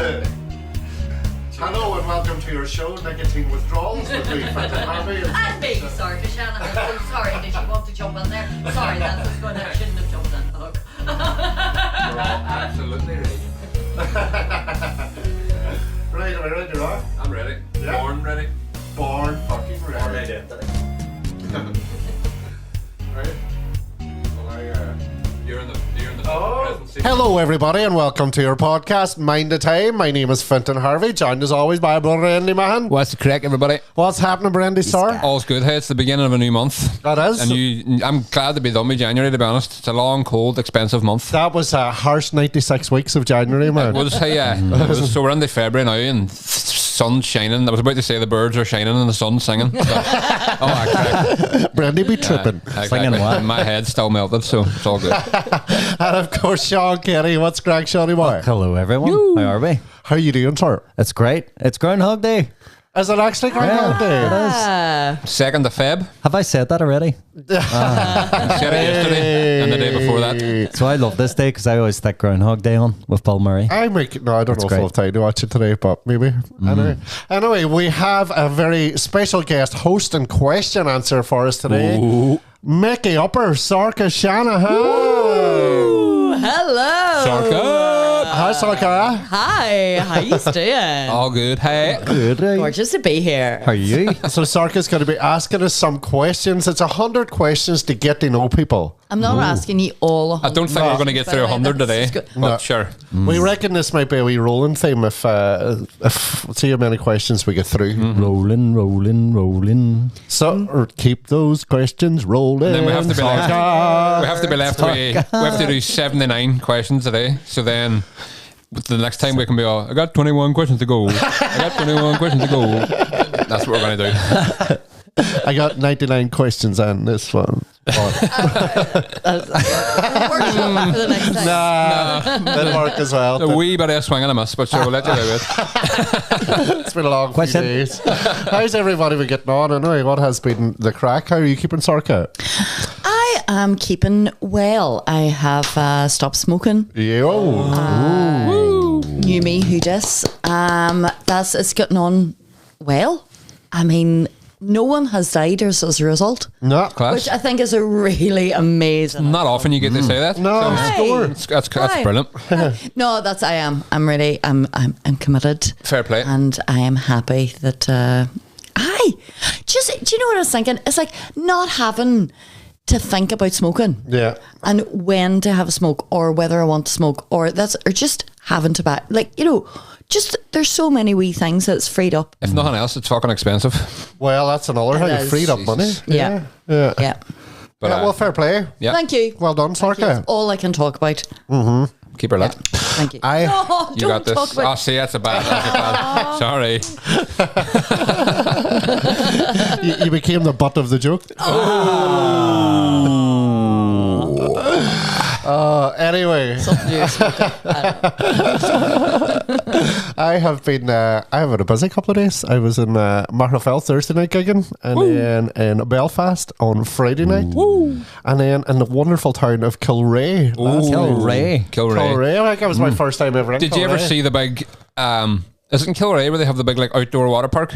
Hello and welcome to your show, Nicotine Withdrawals with me, Fintan. And me, Sorcha, Shannon. I'm so sorry, did you want to jump in there? Sorry, that's what's going on. I shouldn't have jumped in. Look. We're all absolutely ready. Right, are we ready to rock? I'm ready. Yeah. Born ready. Born fucking ready. Right? Well, You're in the Oh. present seat. Hello everybody and welcome to your podcast, Mind the Time. My name is Fintan Harvey, joined as always by Brendy Man. What's the craic, everybody? What's happening, Brendy, sir? All's good. Hey, it's the beginning of a new month. That is. And I'm glad to be done with January, to be honest. It's a long, cold, expensive month. That was a harsh 96 weeks of January, man. We'll say, so we're into February now and sun's shining. I was about to say the birds are shining and the sun's singing. So, Brendy be tripping. Exactly. My head's still melted, so it's all good. And of course, Sean Kenny. What's crack, Shawnee boy? Hello, everyone. How are we? How you doing, sir? It's great. It's Groundhog Day. Is it actually Groundhog Day? It is. 2nd of Feb. Have I said that already? I said it yesterday and the day before that. So I love this day because I always stick Groundhog Day on with Bill Murray. I don't know if great. I'll have time to watch it today, but maybe. Anyway, we have a very special guest host and question answer for us today. Ooh. Mickey Upper, Sorcha Shanahan. Hello. Sorcha. Hi, Sorcha. Hi, how you doing? All good. Hey. Good. Gorgeous to be here. How are you? So Sorcha's going to be asking us some questions. It's 100 questions to get to know people. I'm not asking you all. I don't think we're going to get through 100 today, but No. sure. We reckon this might be a wee rolling theme if see how many questions we get through. Rolling, rolling, rolling. So or keep those questions rolling. Then we have to be left. Sorcha. We have to be left with. We have to do 79 questions today. So then, the next time we can be all. I got 21 questions to go. I got 21 questions to go. That's what we're going to do. I got 99 questions on this one. Workshop for the next time. That'll work as well. A wee bit of a swing and a miss, but sure, we'll let you do it. It's been a long few Question. days. How's everybody been getting on? Anyway, what has been the crack? How are you keeping, Sorcha? I am keeping well. I have stopped smoking. Yo. Knew me who dis. It's getting on well. I mean, no one has died as a result, No. Class. which I think is a really amazing. Not often you get to say that. No, So, score. that's brilliant. No, I'm really, I'm committed. Fair play. And I am happy that, do you know what I was thinking? It's like not having to think about smoking. Yeah. And when to have a smoke or whether I want to smoke or just having to buy, just there's so many wee things that's freed up. If nothing else, it's fucking expensive. Well, that's another how you is. freed up money. Yeah. Yeah. Yeah. But Yeah, well, fair play. yeah, Thank you. Well done, Thank you. Sorcha. That's all I can talk about. keep her lit. Thank you. I- no, You don't got this. talk about Oh, see, that's a bad. Sorry. you became the butt of the joke. Anyway, something you smoking. I have had a busy couple of days. I was in Marrowfell Thursday night gigging, and then in Belfast on Friday night, and then in the wonderful town of Kilray. Kilray. Kilray, I think that was my first time ever in Did you ever Kilray. see the big? Is it in Kilray where they have the big outdoor water park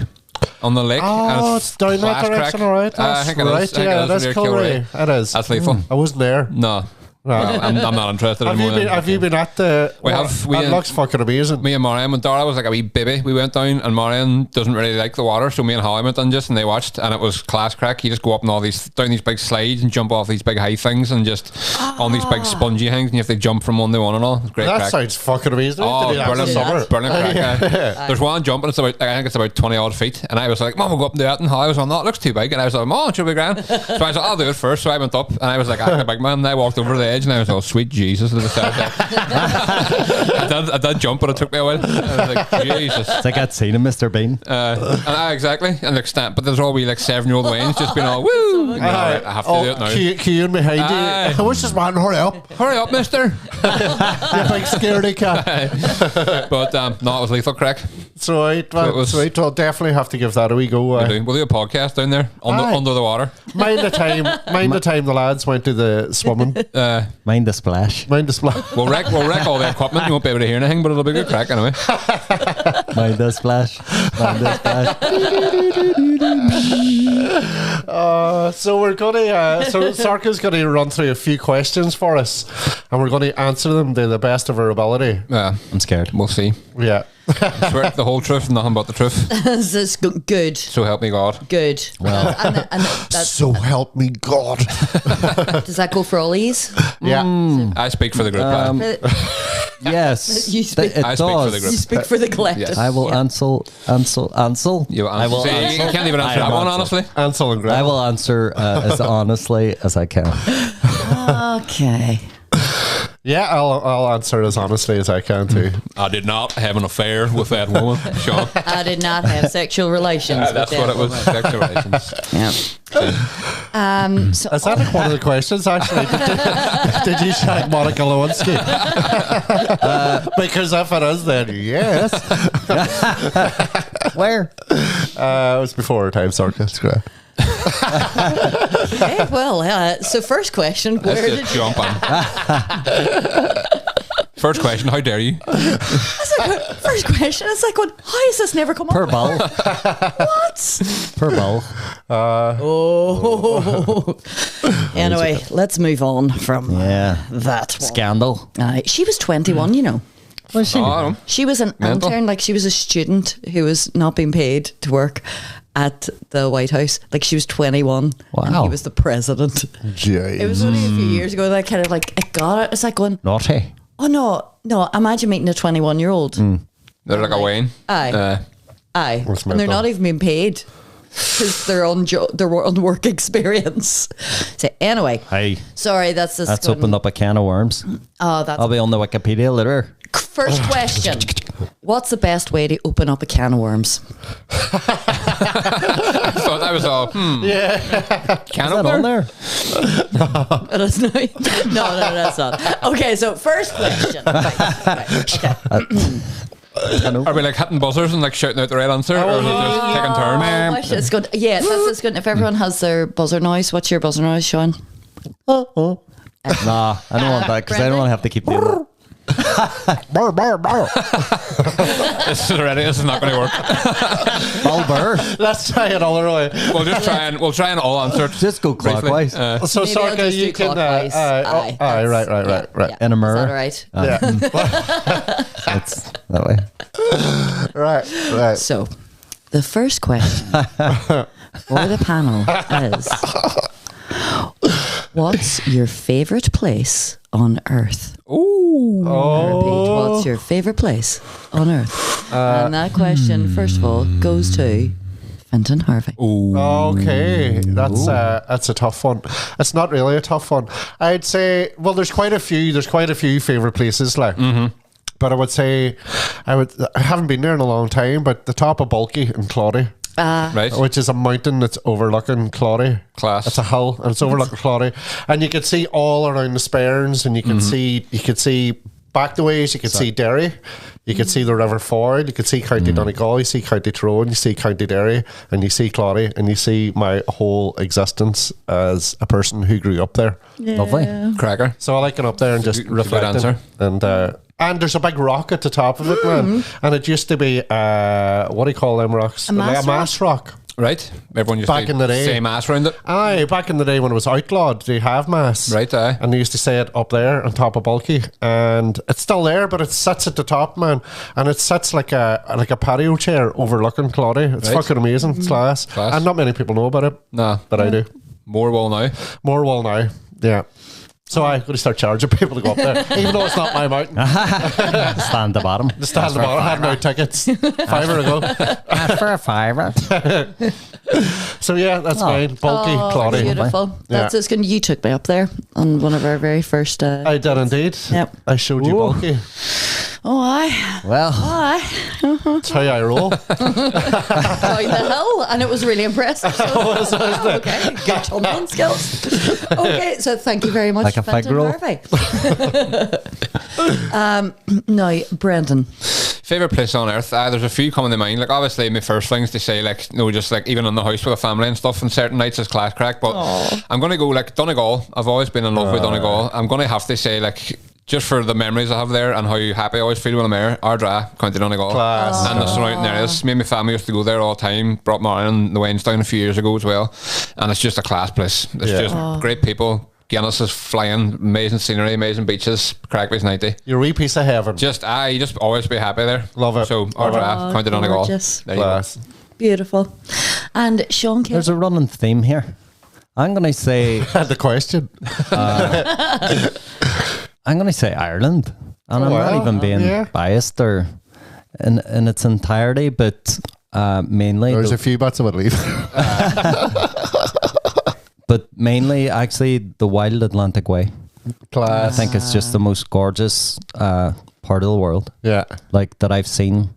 on the lake? Oh, and it's down that class direction, crack? all right. I That's think it is. right. I think Yeah, it that's near Kilray. It is. That's lethal. I wasn't there. No, I'm not interested Have anymore. you been at the? We It looks fucking amazing. Me and Marianne, when Dara was like a wee baby, we went down, and Marianne doesn't really like the water, so me and Holly went down just, and they watched, and it was class crack. You just go up and down these big slides and jump off these big high things, and just on these big spongy things, and you have to jump from one to one and all. It's great That crack. sounds fucking amazing. We have Oh, to do that in the brilliant, summer. brilliant crack. There's one jump, and I think it's about 20 odd feet, and I was like, Mom, we'll go up and do that, and Holly was like, no, it looks too big, and I was like, Mom, it should be grand. So I was like, I'll do it first. So I went up, and I was like, I'm a big man, and I walked over the edge, and I was like, oh, sweet Jesus. I did jump, but it took me a while. I was like, Jesus. It's like that scene in Mr. Bean. Exactly. And like but there's all wee like 7-year-old Wayne's just been all woo. No, I have to do it now. Queuing behind Aye. you. I wish this man hurry up. Hurry up, mister. You big scaredy cat. But no, it was lethal crack. Sweet, well, So it was- sweet. We'll definitely have to give that a wee go. We'll do a podcast down there Aye. under the water. Mind the time the lads went to the swimming. Mind the splash. Mind the splash. We'll wreck all the equipment. You won't be able to hear anything, but it'll be good crack anyway. Mind the splash. Mind the splash. So we're gonna. So Sorcha's gonna run through a few questions for us, and we're gonna answer them to the best of our ability. Yeah, I'm scared. we'll see. Yeah. I swear the whole truth and nothing but the truth. This is good. So help me God. Good. Well, and that's, So help me God. does that go for all these? Yeah. I speak for the group. Yes. You speak- it I speak for the does. group. You speak for the collective. Yes. I will answer. You I will see, answer. you can't even answer that I will one, answer. honestly. Ansel and Gretel. I will answer as honestly as I can. Okay. Yeah, I'll answer as honestly as I can too. I did not have an affair with that woman, Sean. I did not have sexual relations. That's with what that it was. woman. Sexual relations. Yeah. So Is that like one of the questions actually? Did you shag Monica Lewinsky? Because if it is, then yes. Where? It was before our time, Sorcha. It's great. okay, well, so first question, where Let's did just jump on. First question, how dare you? first question? It's like, going, how has this never come Per up? ball. What? Per ball. Oh. Anyway, let's move on from Yeah. that one. Scandal. She was 21, you know. Was she? Oh, She was an Mental. intern, like she was a student who was not being paid to work at the White House. Like she was 21 and Wow. he was the president. It was only a few years ago that I kind of like, I got it. It's like going, Naughty. oh no, imagine meeting a 21-year-old. they're like a Wayne. Aye. Aye. That's And they're mental. not even being paid because they're on work experience. So anyway, Hey, sorry, that's just that's going- opened up a can of worms. Oh, that's I'll be on the Wikipedia later. first question. What's the best way to open up a can of worms? I thought that was all. Yeah. Can Is that on there? It is not. No, that's not. Okay, so first question. Right, okay. Are we like hitting buzzers and like shouting out the right answer, or is it just taking turns? Question. It's good. Yeah, that's good. If everyone has their buzzer noise, what's your buzzer noise, Sean? Nah, I don't want that because I don't want to have to keep doing it. This is not going to work. Bulber. Let's try it all way. We'll try and all answer. Just go briefly. clockwise. So Maybe I'll Sorcha, just you do can. clockwise. Aye, that's- Right. yeah. In a Is mirror. that all right? Yeah. It's that way. Right. So, the first question for the panel is: what's your favorite place on Earth? Ooh. I repeat, what's your favorite place on Earth? And that question, first of all, goes to Fintan Harvey. Okay, that's a tough one. It's not really a tough one. I'd say, well, there's quite a few. There's quite a few favorite places, like. But I would say, I haven't been there in a long time. But the top of Bulky in Claudy, Right. which is a mountain that's overlooking Claudy. Class. It's a hill and it's overlooking Claudy, and you could see all around the Sperrins, and you could see back the ways. You could see Derry. You could see the River Ford. You could see County Donegal. You see County Tyrone. You see County Derry, and you see Claudy, and you see my whole existence as a person who grew up there. Lovely. Cracker. So I like going up there and just It's a good reflecting. answer. And there's a big rock at the top of it, man. And it used to be what do you call them rocks? A mass mass rock. Right. Everyone used Back to in the day. say mass around it. Aye, back in the day when it was outlawed, they have mass. Right. Aye. And they used to say it up there on top of Bulky, and it's still there, but it sits at the top, man, and it sits like a patio chair overlooking Claudy. It's Right. fucking amazing. It's class. Class. And not many people know about it, Nah. but I do. More will now. More will now. Yeah. So I'm going to start charging people to go up there, even though it's not my mountain. Stand the bottom. The stand the bottom, I had no tickets. $5 ago. Ask for a fiver. So yeah, that's mine. Bulky, Claudy. Beautiful. That's it's good. You took me up there on one of our very first. I did indeed. Yep. I showed you Ooh. Bulky. Oh, aye. Well, Aye. That's how I roll. Down the hill, and it was really impressive. So, okay, good jumping skills. Okay, so thank you very much, Like a Fintan fig roll. Harvey. Now, Brendan. Favorite place on earth? There's a few coming to mind. Like obviously, my first things to say, like just like even in the house with a family and stuff, on certain nights is class crack. But I'm gonna go like Donegal. I've always been in love with Donegal. I'm gonna have to say like, just for the memories I have there and how happy I always feel when I'm there, Ardra, County Donegal. Class. And the surrounding areas. Me and my family used to go there all the time. Brought Marion and the Waynes down a few years ago as well. And it's just a class place. It's just great people. Guinness is flying, amazing scenery, amazing beaches, Craigby's 90. Your wee piece of heaven. You just always be happy there. Love it. So, Ardra, County Donegal. Gorgeous. There you go. Class. Beautiful. And Sean, There's a running theme here. I'm going to say The question. I'm going to say Ireland, and I'm well, not even being biased or in its entirety, but mainly There's a few bits I would leave. but mainly actually the Wild Atlantic Way. Class. I think it's just the most gorgeous part of the world, Yeah. like that I've seen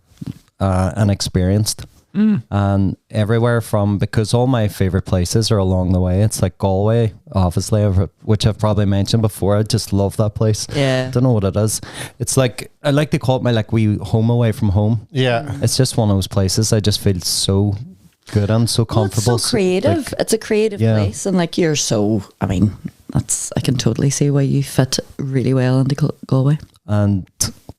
and experienced. And everywhere from, because all my favorite places are along the way. It's like Galway, obviously, which I've probably mentioned before. I just love that place. Yeah. Don't know what it is. It's like, I like to call it my like wee home away from home. Yeah. It's just one of those places I just feel so good and so comfortable. It's so creative. Like, It's a creative Yeah. place, and like you're so. I mean, I can totally see why you fit really well into Galway. and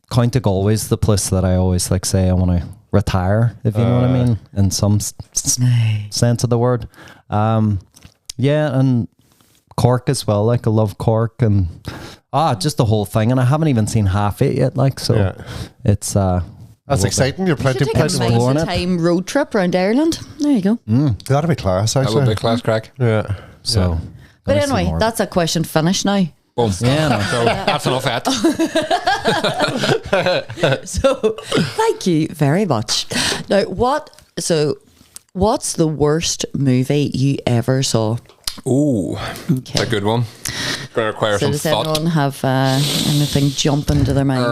County Galway's the place that I always like say I want to retire, if you know what I mean, in some sense of the word. Yeah, and Cork as well. Like I love Cork and just the whole thing. And I haven't even seen half it yet. Like so, it's that's exciting. You're plenty Take a exploring it. time road trip around Ireland. There you go. That'd be class. That Actually, would be class crack. Yeah. So. But gotta see anyway, more. that's a question finished now. Boom. Yeah, no. So that's enough of that. So thank you very much. Now, what's the worst movie you ever saw? Ooh, it's a good one. Going to require So some does thought. anyone have anything jump into their mind?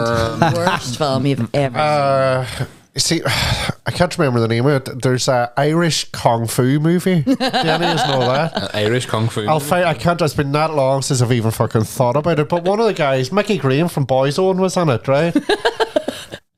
Worst film you've ever seen? See, I can't remember the name of it. There's a Irish kung fu movie. Do any of you know that? Irish kung fu. I'll find. I can't. It's been that long since I've even fucking thought about it. But one of the guys, Mickey Green from Boyzone, was in it, right?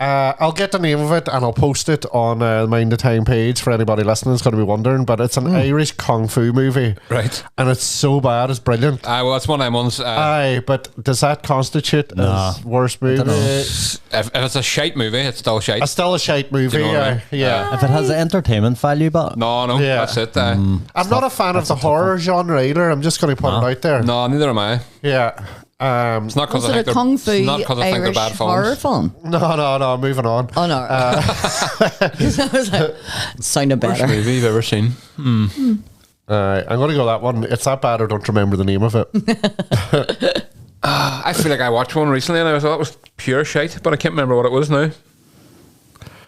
I'll get the name of it and I'll post it on the Mind the Time page for anybody listening who's going to be wondering. But it's an Irish kung fu movie, Right. and it's so bad, it's brilliant. Well, it's one of them ones. Aye, but does that constitute as worst movie? If it's a shite movie, it's still shite. It's still a shite movie. Do you know what I mean? Yeah. If it has entertainment value, but No, Yeah. that's it. I'm not a fan of the horror genre either. I'm just going to put it out there. No, neither am I. Yeah. It's not because Was I it think a kung fu it's not because I think they're Irish bad horror films. film? No. Moving on. Oh no, I was like, sounded Worst better. movie you've ever seen? I'm going to go that one. It's that bad I don't remember the name of it. I feel like I watched one recently and I thought it was pure shite, but I can't remember what it was now.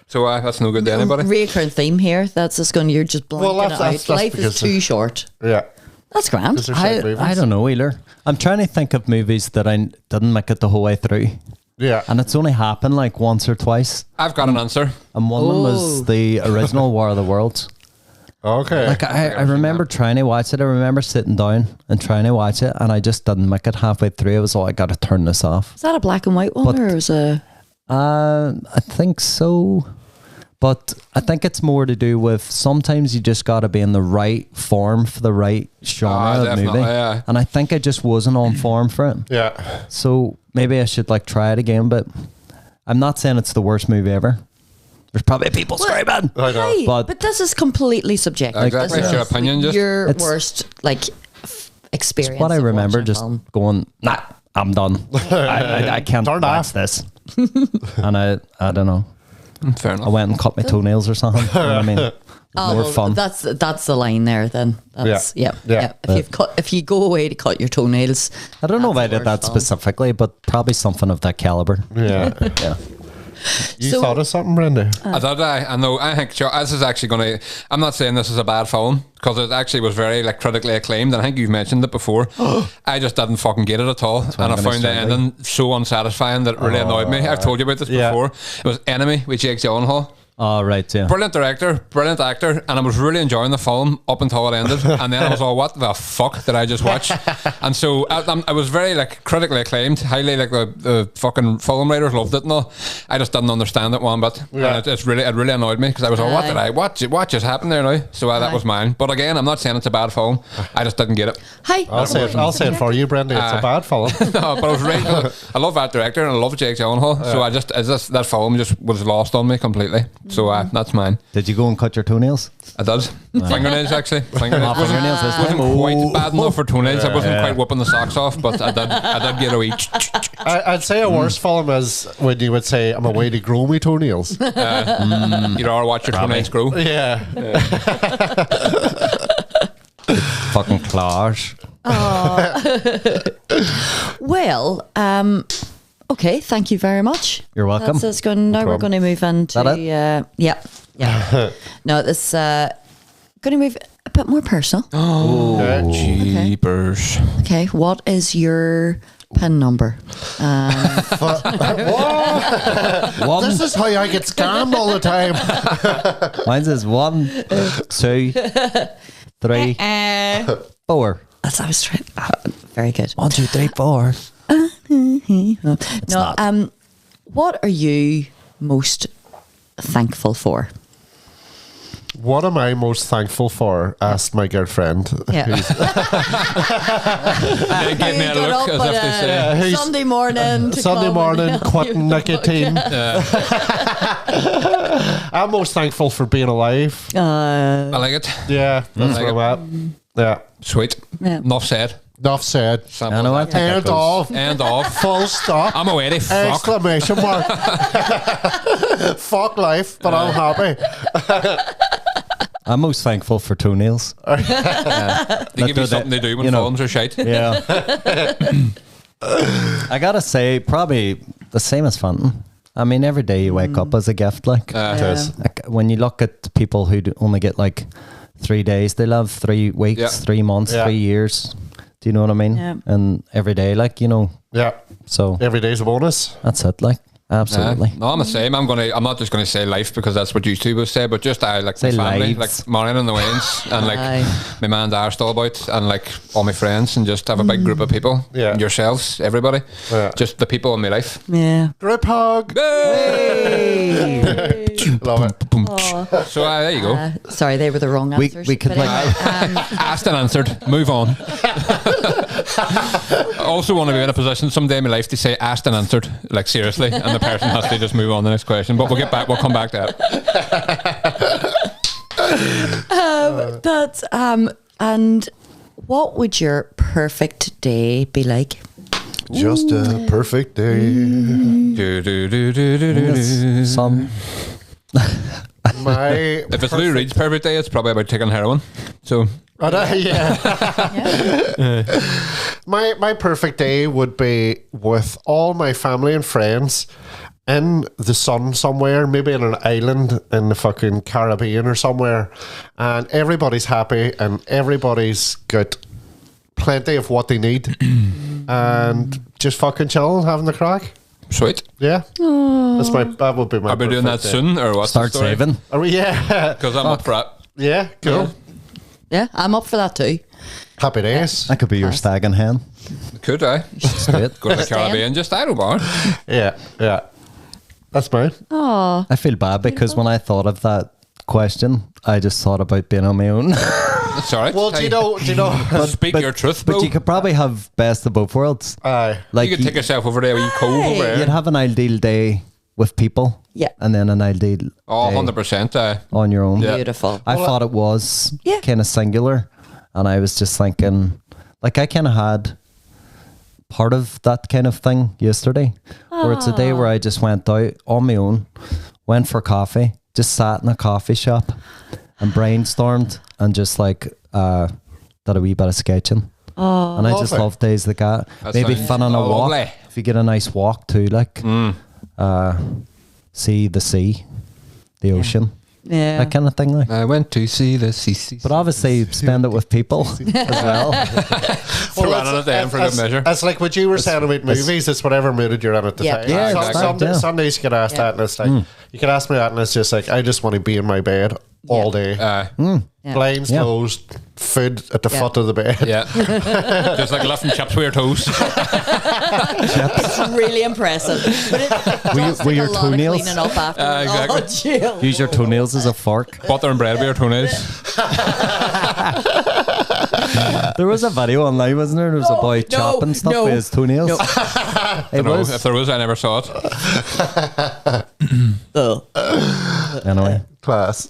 So that's no good to anybody. Reoccurring theme here. That's just going. You're just blanking Well, it that's out. Life is because too short. Yeah. That's grand. Is there shite movies? I don't know either. I'm trying to think of movies that I didn't make it the whole way through. Yeah. And it's only happened like once or twice. I've got an answer. And one of them was the original War of the Worlds. Okay. Like I remember trying to watch it. I remember sitting down and trying to watch it, and I just didn't make it halfway through. I was like, I got to turn this off. Is that a black and white one But- or is a? I think so. But I think it's more to do with sometimes you just got to be in the right form for the right genre of definitely, movie. yeah. And I think I just wasn't on form for it. Yeah. So maybe I should like try it again. But I'm not saying it's the worst movie ever. There's probably people screaming. I know. Hey, But- but this is completely subjective. Exactly, This it's your is opinion, just. your It's- worst like experience. What I of remember watching just film. going, nah, I'm done. I can't Turn watch off. this. And I don't know. Fair I enough. went and cut my toenails or something. You know what I mean? Oh, More well, fun. That's the line there. Then that's Yeah. yeah. If you go away to cut your toenails, I don't know if I that's the did that worst film. specifically, but probably something of that caliber. Yeah. Yeah. You So- thought of something, Brenda? I know. I think this is actually going to. I'm not saying this is a bad film because it actually was very like critically acclaimed, and I think you've mentioned it before. I just didn't fucking get it at all, and I gonna found the start ending so unsatisfying that it really annoyed me. I've told you about this Yeah. before. It was Enemy with Jake Gyllenhaal. Oh, right, yeah. Brilliant director, brilliant actor, and I was really enjoying the film up until it ended, and then I was all, what the fuck did I just watch? And so I was very like critically acclaimed, highly, like the fucking film writers loved it and all. I just didn't understand it one bit. Yeah. And it really annoyed me because I was all, what just happened there now? So that was mine. But again, I'm not saying it's a bad film. I just didn't get it. Hi. I'll say it for you, Brendy. It's a bad film. No, but I was really, I love that director and I love Jake Gyllenhaal. So that film just was lost on me completely. So that's mine. Did you go and cut your toenails? I did. Fingernails, actually. Fingernails. Wasn't quite bad enough for toenails. I wasn't quite whipping the socks off, but I did get a wee. I'd say a worse film is when you would say, I'm away to grow me toenails. You'd rather watch your toenails grow. Yeah. Fucking claws. Well, okay, thank you very much. You're welcome. That's us going. Now we're going to move into yeah. No, this going to move a bit more personal. Oh, jeepers. Okay, what is your PIN number? This is how I get scammed all the time. Mine says 1, 2, 3, 4. That's I was trying. Very good. 1, 2, 3, 4. No, what are you most thankful for? What am I most thankful for? Asked my girlfriend. Yeah. They gave me a look as if they say, Sunday morning. Sunday morning, quitting nicotine. I'm most thankful for being alive. I like it. Yeah, that's where I'm at. Yeah. Sweet. Yeah. Enough said. Enough said. I know, I think End of. End of. Full stop. I'm away. Fuck. Exclamation mark. Fuck life, but I'm happy. I'm most thankful for toenails. They give you something to do when films are shite. Yeah. I gotta say, probably the same as Fintan. I mean, every day you wake up as a gift. Like, like when you look at people who only get like 3 days, they live 3 weeks, 3 months, 3 years. Do you know what I mean? Yeah. And every day, like, you know. Yeah. So every day's a bonus. that's it. Like, absolutely. No, I'm the same. I'm not just gonna say life because that's what you two would say, but just I like Say my family, lives. like Marion and the Waynes, and like my man and dad are still about, and like all my friends, and just have a big group of people. Yeah. Yourselves, everybody. Yeah. Just the people in my life. Yeah. Group hug. Love it. So there you go. Sorry, they were the wrong We- answers. we could, But like- anyway, Asked and answered. Move on. I also want to be in a position someday in my life to say asked and answered, like seriously, and the person has to just move on to the next question. But we'll come back to that's and what would your perfect day be like? Just a perfect day. that. Some. My If it's Lou Reed's perfect day, it's probably about taking heroin. So yeah. My perfect day would be with all my family and friends in the sun somewhere, maybe in an island in the fucking Caribbean or somewhere, and everybody's happy and everybody's got plenty of what they need, and just fucking chilling, having the crack. sweet. Yeah, that would be my. Are we doing that perfect day. soon or what? Start saving. Are we? Yeah, Because I'm up for it. yeah, cool. Yeah, I'm up for that too. Happy days. That could be your stag and hen. Could I? Straight. Go to the Caribbean, just I don't mind. Yeah. That's mine. Oh, I feel bad because when I thought of that question, I just thought about being on my own. Sorry. Well, do you know? Speak your truth, bro. But you could probably have best of both worlds. Aye. Like You could take yourself over there, a wee cove over there. you'd have an ideal day with people, Yeah. and then an ideal Oh, day 100%. on your own. Yeah. beautiful. I thought it was Yeah. kind of singular, and I was just thinking, like, I kind of had part of that kind of thing yesterday, where it's a day where I just went out on my own, went for coffee, just sat in a coffee shop and brainstormed and just like did a wee bit of sketching. And I just Lovely. love days like that. That Maybe sounds fun on a walk. lovely. If you get a nice walk too, like see the sea, the ocean. Yeah. that kind of thing. Like. I went to see the CC. But obviously, spend it with people as well. Throw it on at the end for good measure. It's like what you were saying about movies. It's whatever mood you're in at the Yeah. time. Yeah, exactly. Sundays you can ask that, and it's like you can ask me that, and it's just like I just want to be in my bed all day, blinds Yeah. closed, food at the foot of the bed. Yeah. Just like lifting chips with your toes. It's really impressive. But it does were take your a lot toenails? of cleaning up after. Exactly. Oh, Jill. Use your toenails as a fork. Butter and bread with your toenails. There was a video online, wasn't there? There was a boy chopping stuff with his toenails. No. It was. If there was, I never saw it. Anyway. Class.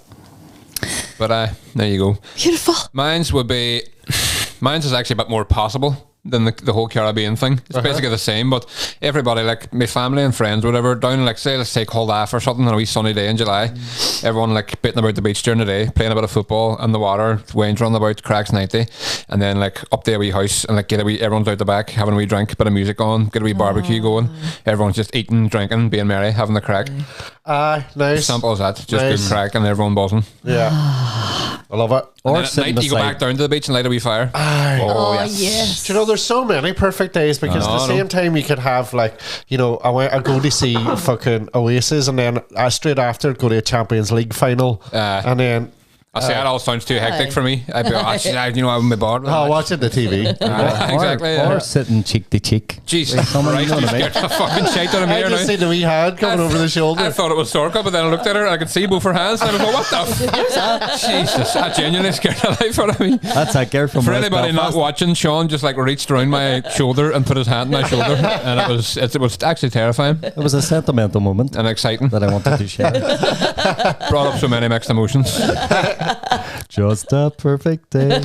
But there you go. Beautiful. Mine's is actually a bit more possible than the whole Caribbean thing. It's basically the same, but everybody, like my family and friends, whatever, down like say let's take Hull-Daff or something on a wee sunny day in July. Everyone like bitting about the beach during the day, playing a bit of football in the water, Wayne's running about, cracks 90, and then like up to a wee house and like everyone's out the back having a wee drink, bit of music on, get a wee barbecue going. Everyone's just eating, drinking, being merry, having the crack. Nice. Simple as that. Just Nice. good crack and everyone buzzing. Yeah. I love it. And Or then at sitting night you go beside- back down to the beach and light a wee fire. Oh, yes. Do you know, there's so many perfect days because at the same time you could have like, you know, I go to see fucking Oasis and then straight after go to a Champions League final and then I say that all sounds too hectic for me. I'd be, you know, I'm my board. watching the TV. Exactly. Or sitting cheek to cheek. Jesus With someone, Christ, you know you what I mean? scared the fucking shit out of me I here just now. seen the wee hand coming over the shoulder. I thought it was Sorcha, but then I looked at her and I could see both her hands and I was like, what the fuck? Jesus, I genuinely scared the life out of me. That's that girl from For West anybody Belfast. not watching, Sean just like reached around my shoulder and put his hand on my shoulder, and it was actually terrifying It was a sentimental moment and exciting. that I wanted to share. Brought up so many mixed emotions. Just a perfect day.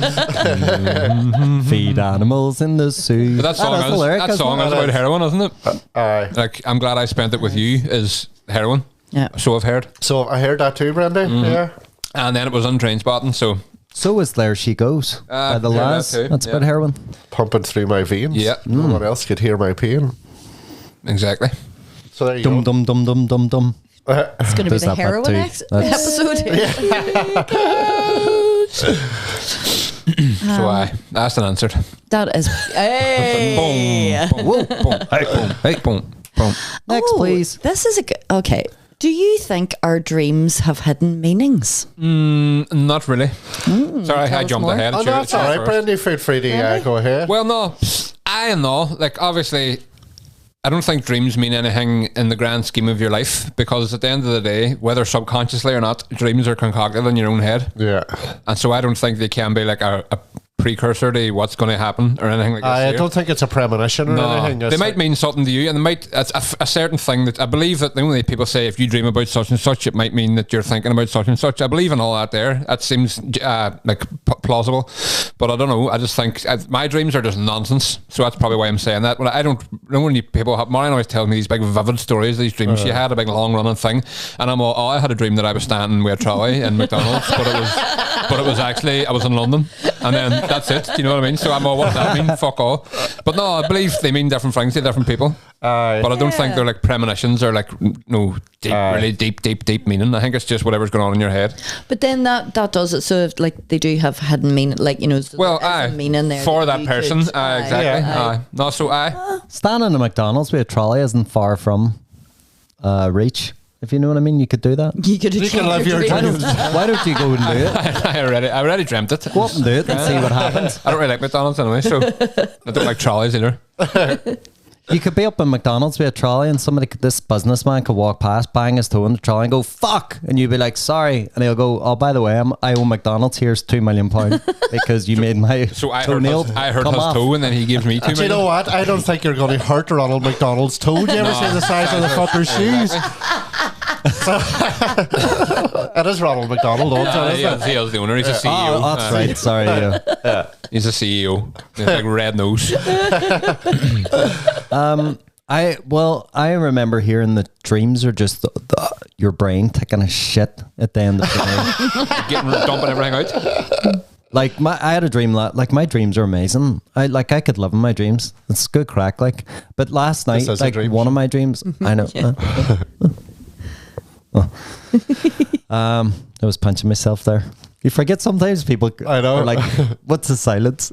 Feed animals in the zoo. But that song is the lyric, that isn't song it? is about heroin, isn't it? Aye. Like, I'm glad I spent it with you is heroin. Yeah. So I've heard. So I heard that too, Brendy. Yeah. And then it was on Train Spotting, so So is There She Goes by the yeah, Lads. that too, That's yeah. about heroin. Pumping through my veins. Yeah. No one else could hear my pain. exactly. So there you Dum go. dum dum dum dum dum. It's going to be There's the that bit heroin too. episode. So I asked and answered. That is. Hey. Boom, boom, boom, hey, boom, hey, boom, boom. Next, please. This is a good. Okay. Do you think our dreams have hidden meanings? Not really. Sorry, I tell us jumped more. ahead. Oh, Sure, no, it's all right, first. Brendy. Feel free to go ahead. Well, no, I know. Like, obviously, I don't think dreams mean anything in the grand scheme of your life, because at the end of the day, whether subconsciously or not, dreams are concocted in your own head. Yeah. And so I don't think they can be like a precursor to what's going to happen or anything like that. I don't think it's a premonition or anything. They It's might like- mean something to you, and they might. It's a certain thing that I believe that the only people say if you dream about such and such, it might mean that you're thinking about such and such. I believe in all that. That seems like plausible, but I don't know. I just think my dreams are just nonsense. So that's probably why I'm saying that. But I don't know when people have. Marion always tells me these big vivid stories, these dreams she had, a big long running thing, and I'm all, oh, I had a dream that I was standing with a trolley in McDonald's, but it was actually I was in London, and then that's it. Do you know what I mean? So I'm all, what does that mean? Fuck all. But no, I believe they mean different things to different people. But I don't think they're like premonitions or like really deep meaning. I think it's just whatever's going on in your head. But then that does it. So if, like, they do have hidden meaning, like, you know, so Well, there is a meaning there for that you person, could- exactly. Yeah. No, so Standing in a McDonald's with a trolley isn't far from reach. If you know what I mean, you could do that. You could You can live your dreams. Why don't you go and do it? I already dreamt it. Go up and do it and see what happens. I don't really like McDonald's anyway, so I don't like trolleys either. You could be up in McDonald's with a trolley and this businessman could walk past, bang his toe in the trolley and go, fuck! And you'd be like, sorry. And he'll go, oh, by the way, I own McDonald's. Here's £2 million because you made my So I toenail heard come his off. toe, and then he gives me 2 Do you million. know what? I don't think you're going to hurt Ronald McDonald's toe. Do you ever see the size of the fucker's shoes? It is Ronald McDonald, don't He is the owner. He's a CEO. Oh, that's right. Sorry. Yeah. He's a CEO. He's like red nose. I remember hearing that dreams are just your brain taking a shit at the end of the day. Dumping everything out. Like I had a dream. Like my dreams are amazing. I could live in my dreams. It's good crack. Like, but last night, is a like dream. one of my dreams, I know. I was punching myself there. You forget sometimes people I know. are like, what's the silence?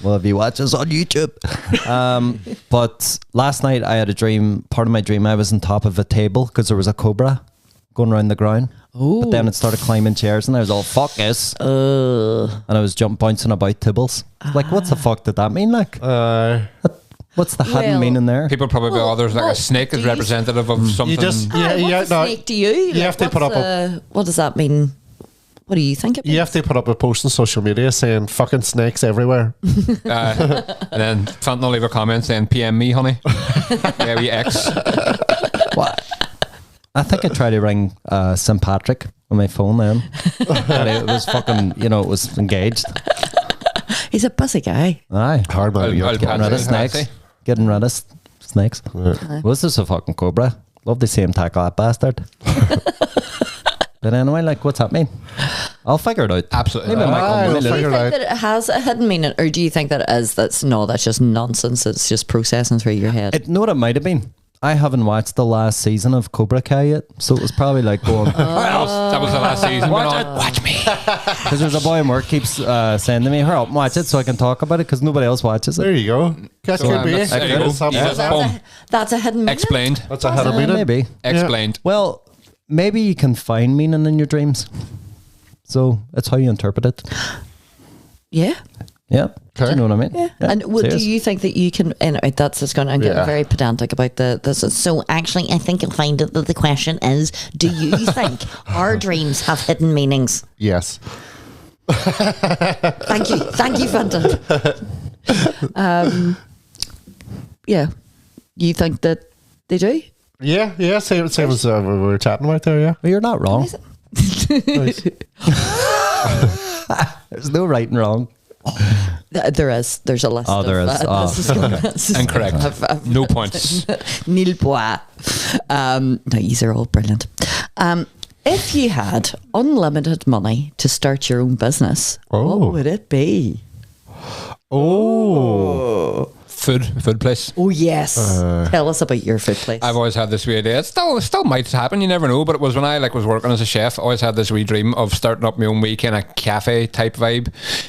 Well, if you watch us on YouTube. But last night I had a dream. Part of my dream, I was on top of a table because there was a cobra going around the ground. Ooh. But then it started climbing chairs and I was all, fuck this. And I was bouncing about tables. Like, what the fuck did that mean? Like, what's the hidden Well, meaning there? People probably go, there's like a snake is representative of something. You just What's a no, snake to you? you have to put up what does that mean? What do you think it means? you have to put up a post on social media saying fucking snakes everywhere. And then Fintan will leave a comment saying, PM me, honey. Yeah, we X. What? I think I tried to ring St. Patrick on my phone then. And it was fucking, it was engaged. He's a busy guy. Aye. Hard man. I'll Getting rid of snakes. Getting rid of snakes. Was this a fucking cobra? Love to see him tackle that bastard. But anyway, like, what's that mean? I'll figure it out. Absolutely. Maybe I might come I'll with Do a you figure think it out. that it has a hidden meaning, or do you think that it is? That's just nonsense. It's just processing through your head. Know what it might have been? I haven't watched the last season of Cobra Kai yet, so it was probably like going, That was the last season. Watch me. because there's a boy in work keeps saying to me, hurry up and watch it so I can talk about it, because nobody else watches There it. you go. That could be. there you go. That's Yeah. Boom. That's a hidden meaning. Explained. a hidden meaning. Maybe. Explained. Well, maybe you can find meaning in your dreams. So that's how you interpret it. Yeah. Yeah. Do you know what I mean? Yeah. And do serious. you think that you can, and that's just going to, I'm getting Yeah. very pedantic about this. So actually, I think you'll find that the question is, do you think our dreams have hidden meanings? Yes. Thank you, Fintan. Yeah. You think that they do? Yeah. Same as we were chatting about there. Yeah. Well, you're not wrong. Nice. There's no right and wrong. There's a list. Oh, there is. Incorrect. No points. Nil point. No, these are all brilliant. If you had unlimited money to start your own business, Oh. what would it be? Oh. Food place. Oh yes, tell us about your food place. I've always had this wee idea. It still might happen. You never know. But it was when I was working as a chef. I always had this wee dream of starting up my own wee kind of cafe type vibe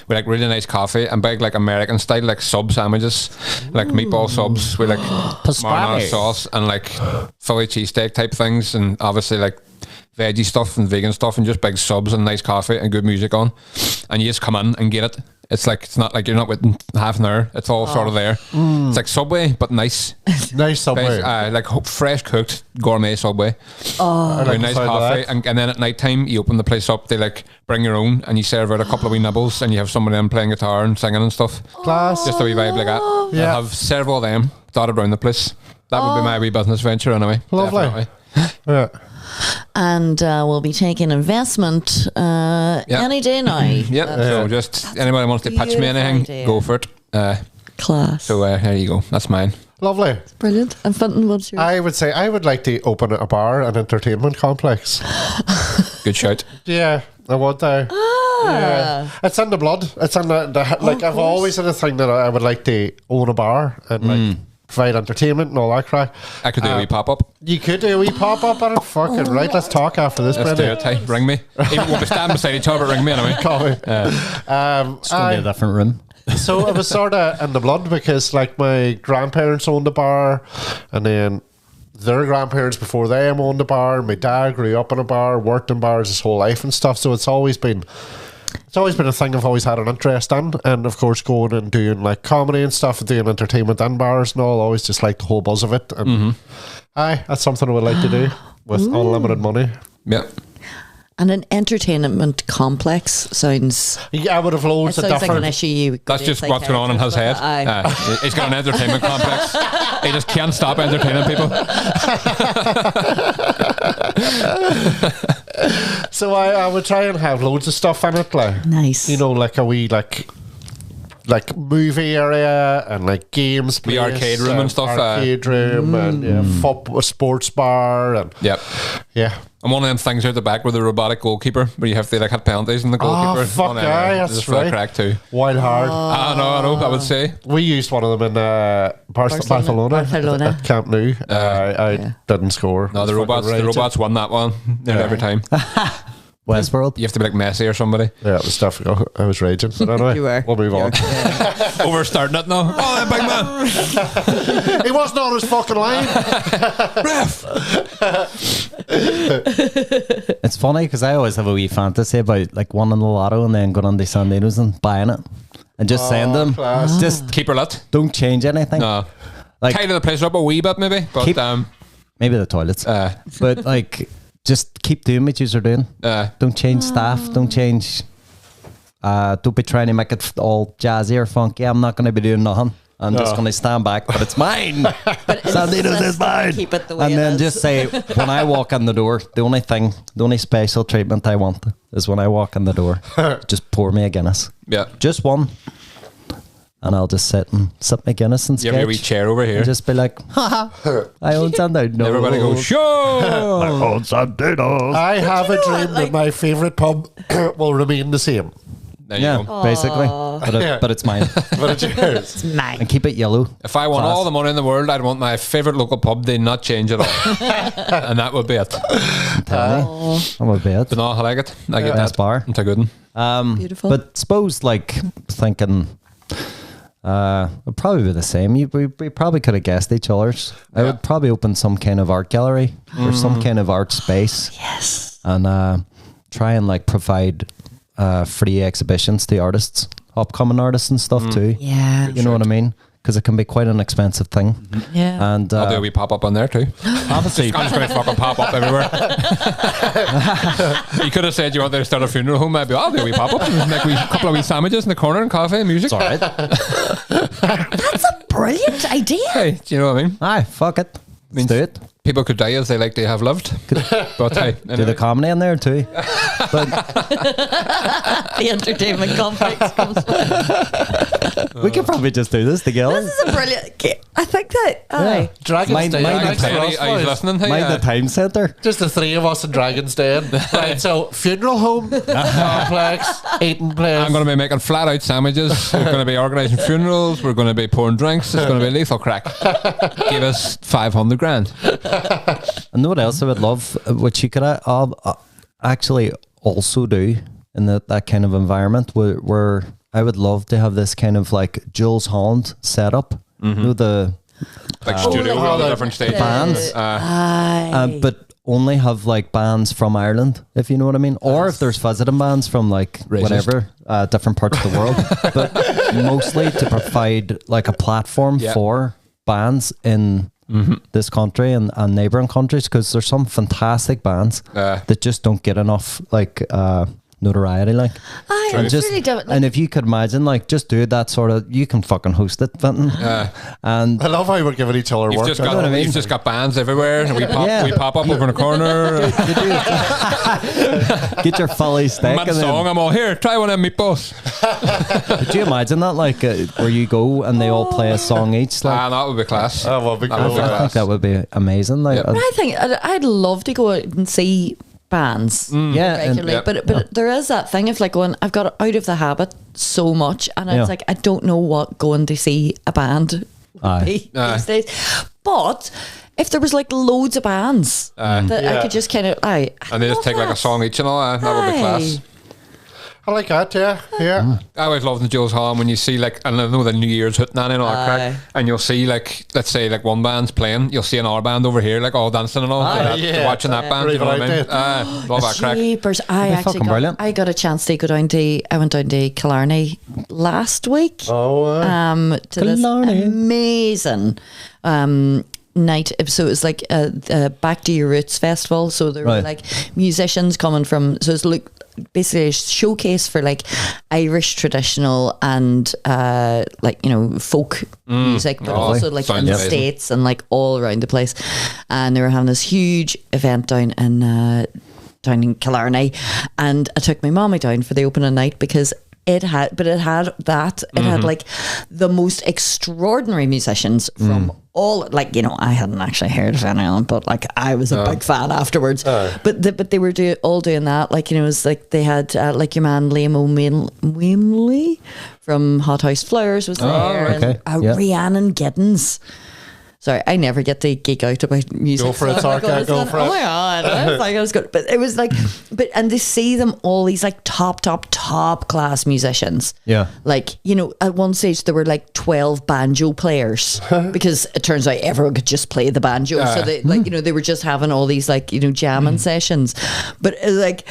with like really nice coffee and big like American style like sub sandwiches, like meatball subs with like marinara sauce and like Philly cheesesteak type things, and obviously like veggie stuff and vegan stuff, and just big subs and nice coffee and good music on, and you just come in and get it. It's like, it's not like you're not waiting half an hour. It's all sort of there. It's like Subway, but nice. Nice Subway. Like fresh cooked gourmet Subway. I Very like nice the sound of coffee. that. And then at night time, you open the place up. They like bring your own and you serve out a couple of wee nibbles and you have somebody in playing guitar and singing and stuff. Class. Just a wee vibe like that. Yeah. I have several of them dotted around the place. That would be my wee business venture anyway. Lovely. Definitely. Yeah. And we'll be taking investment any day now. Yep. So just anybody wants to pitch me beautiful anything, idea. go for it. Class. So there you go. That's mine. Lovely. Brilliant. And Fintan, what's yours? I would say I would like to open a bar, an entertainment complex. Good shout. Yeah, I would. Yeah, it's in the blood. It's in the like. I've always had a thing that I would like to own a bar and like provide entertainment and all that crap. I could do a wee pop up. You could do a wee pop up on it. Fucking right. Let's talk after this, Let's do Brendy. it. Hey, ring me. Even we'll be standing beside each other. Ring me anyway. Call me. It's going to be a different room. So it was sort of in the blood because like my grandparents owned the bar, and then their grandparents before them owned the bar. My dad grew up in a bar, worked in bars his whole life and stuff. So it's always been a thing I've always had an interest in, and of course going and doing like comedy and stuff and doing entertainment in bars and all. Always just like the whole buzz of it, and that's something I would like to do with unlimited money. Yeah. And an entertainment complex sounds. Yeah, I would have It loads of sounds like an different. issue. You would go That's to a just what's going on in his head. psychiatrist, but He's got an entertainment complex. He just can't stop entertaining people. So I would try and have loads of stuff in it, like Nice. you know, like a wee like like movie area and like games The place arcade room and stuff, arcade room and football, sports bar and Yep. yeah. And one of them things out the back with the robotic goalkeeper, where you have to like hit penalties and the goalkeeper. fuck One of aye, them, that's just for the right. crack too. Wild hard. I know, I would say. We used one of them in Barcelona at Camp Nou. I didn't score. No, the It was robots fucking raging. won that one every time. Westworld. You have to be like Messi or somebody. Yeah, it was difficult. I was raging. But anyway, You were. we'll move on. Over starting it now. Oh, big man. He wasn't on his fucking line. Ref. It's funny because I always have a wee fantasy about like winning the lotto and then going on to Sandinos and buying it and just send them. class. Just Keep her lit. don't change anything. No. Like Tighten the place up a wee bit maybe. But Keep- maybe the toilets, but like just keep doing what you're doing. Don't change staff. Don't change. Don't be trying to make it all jazzy or funky. I'm not going to be doing nothing. I'm just going to stand back, but it's mine. Sandinos is mine. Keep it the way And it then is. just say, when I walk in the door, the only special treatment I want is when I walk in the door, just pour me a Guinness. Yeah. Just one. And I'll just sit and sip my Guinness and You have your wee sketch. chair over here. And just be like, haha, I own Sandown. No. Everybody goes, sure. I own Sandown. I have a know what, dream that my favourite pub will remain the same. There you Yeah, go. basically. But it's mine. But it's yours. Mine. And keep it yellow. If I won Class. all the money in the world, I'd want my favourite local pub to not change at all. And that would be it. Tell me. That would be it. But no, I like it. I get Best that. bar. It's a good one. Beautiful. But suppose, like, thinking, it'd probably be the same. We probably could have guessed each other's. I would probably open some kind of art gallery or some kind of art space. Yes. And try and, like, provide free exhibitions to artists, upcoming artists and stuff too. Yeah. You know what I mean? Because it can be quite an expensive thing. Yeah. And I'll do a wee pop up on there too. obviously, I'm just going to fucking pop up everywhere. You could have said you wanted to start a funeral home. I'd be, I'll do a wee pop up. Like a couple of wee sandwiches in the corner and coffee and music. all right. That's a brilliant idea. Hey, do you know what I mean? Aye, fuck it. Let's do it. People could die as they like to have lived. But hey, Do the anyway. comedy in there too. The entertainment complex comes. We could probably just do this together. This is a brilliant. I think that. Aye. Dragon's Mind- Den. mind Thanks the for Are us, you boys. listening? Hey, Mind the time center. Just the three of us in Dragon's Den. Right, so funeral home, complex, eating place. I'm going to be making flat out sandwiches. We're going to be organising funerals. We're going to be pouring drinks. It's going to be lethal crack. Give us 500 grand. And know what else I would love, which you could actually also do in that kind of environment, where I would love to have this kind of like Jules Holland setup. You know, the Like studio with all the different stages. bands, Aye. but only have like bands from Ireland, if you know what I mean, or if there's visiting bands from like Racist. whatever different parts of the world, but mostly to provide like a platform Yeah. for bands in this country and neighboring countries, because there's some fantastic bands that just don't get enough like notoriety, like. Aye, And it's just really different. and if you could imagine, like, just do that sort of, you can fucking host it, Fintan. And I love how we're giving each other You've work. just I got know what I mean. you've just got bands everywhere. And we pop up over in the corner. get your fully steak. Mad And song. then, I'm all here. Try one of them meatballs. could you imagine that, like, where you go and they all play a song each? Like, That would be class. Oh, well, be That would cool. be I think class. that would be amazing. Like, Yep. But I think I'd love to go out and see bands yeah, and regularly, Yep. but there is that thing of like going, I've got out of the habit so much, and Yeah. it's like I don't know what going to see a band Aye. would be Aye. these days. But if there was like loads of bands that I Yeah. could just kind of, And they just take like a song each and all. That would be class. I like that, yeah. Yeah. I always love the Jules Holland when you see like, and I know the New Year's hootenanny and all that Aye. crack, and you'll see like, let's say like one band's playing, you'll see another band over here like all dancing and all, yeah. watching that band. You know what I mean? Love that crack. Jeepers, I be actually fucking brilliant. I got a chance to go down to, I went down to Killarney last week. Oh, To this Killarney. amazing night. So it was like a Back to Your Roots festival. So there were Right. like musicians coming from, so it's like basically a showcase for like Irish traditional and like, you know, folk music, but also like Sounds in the amazing. States and like all around the place. And they were having this huge event down in Killarney, and I took my mommy down for the opening night because it had like the most extraordinary musicians from all, like, you know, I hadn't actually heard of any of them, but like I was a big fan afterwards. But they were all doing that, like, you know, it was like they had like your man Liam O'Mealy from Hot House Flowers was there, okay. and Rhiannon Giddens. Sorry, I never get to geek out about music. Go for it, Sorcha. Go for it. Oh my god, I was like, it was good, but it was like, and to see them all, these like top class musicians. Yeah, like, you know, at one stage there were like 12 banjo players because it turns out everyone could just play the banjo. So they, like, you know, they were just having all these like, you know, jamming sessions, but it was like,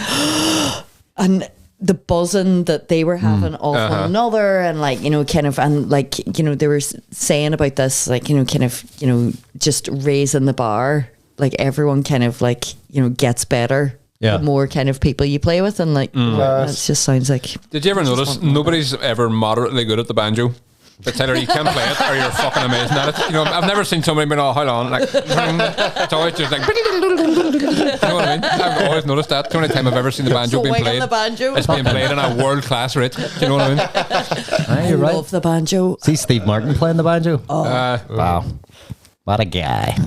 and the buzzing that they were having off one another, and like, you know, kind of, and like, you know, they were saying about this, like, you know, kind of, you know, just raising the bar, like everyone kind of like, you know, gets better the more kind of people you play with, and like it just sounds like. Did you ever notice nobody's ever moderately good at the banjo? But Taylor, you can play it, or you're fucking amazing at it. You know, I've never seen somebody been all, hold on, like, it's always just like, you know what I mean? I've always noticed that. The only time I've ever seen the banjo being played, it's being played in a world-class rate. Do you know what I mean? you're right. Love the banjo. See Steve Martin playing the banjo. Wow. What a guy.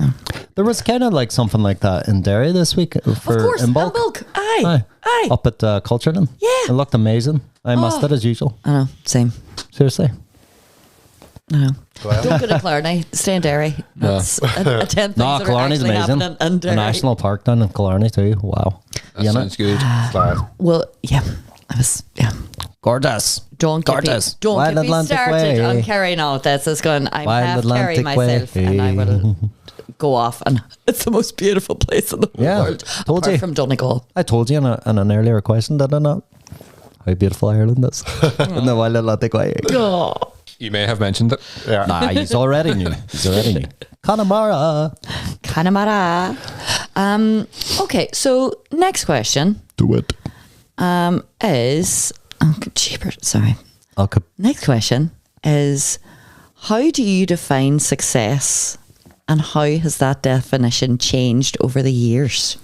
There was kind of like something like that in Derry this week for Of course, in bulk. Aye. Up at Culturden. Yeah. It looked amazing. I missed it as usual. I know, same. Seriously. I know. Don't go to Killarney. Stay in Derry. That's a 10 things No, that are Killarney's actually amazing. happening in A Derry. national park down in Killarney too. Wow. That sounds good. Well, yeah. I was, yeah. Gorgeous. Don't get Gorgeous. me, don't Wild get me Atlantic started way. on carrying out. That's just going, I'm Wild half Kerry Atlantic way. myself, and I will go off, and it's the most beautiful place in the Yeah, world. told apart you. from Donegal. I told you in an earlier question, did I not? How beautiful Ireland is. In the Wild Atlantic way. Oh. You may have mentioned it. Yeah. Nah, he's already knew. Connemara. Okay, so next question Do it. is cheaper. Sorry. Okay. Next question is, how do you define success, and how has that definition changed over the years?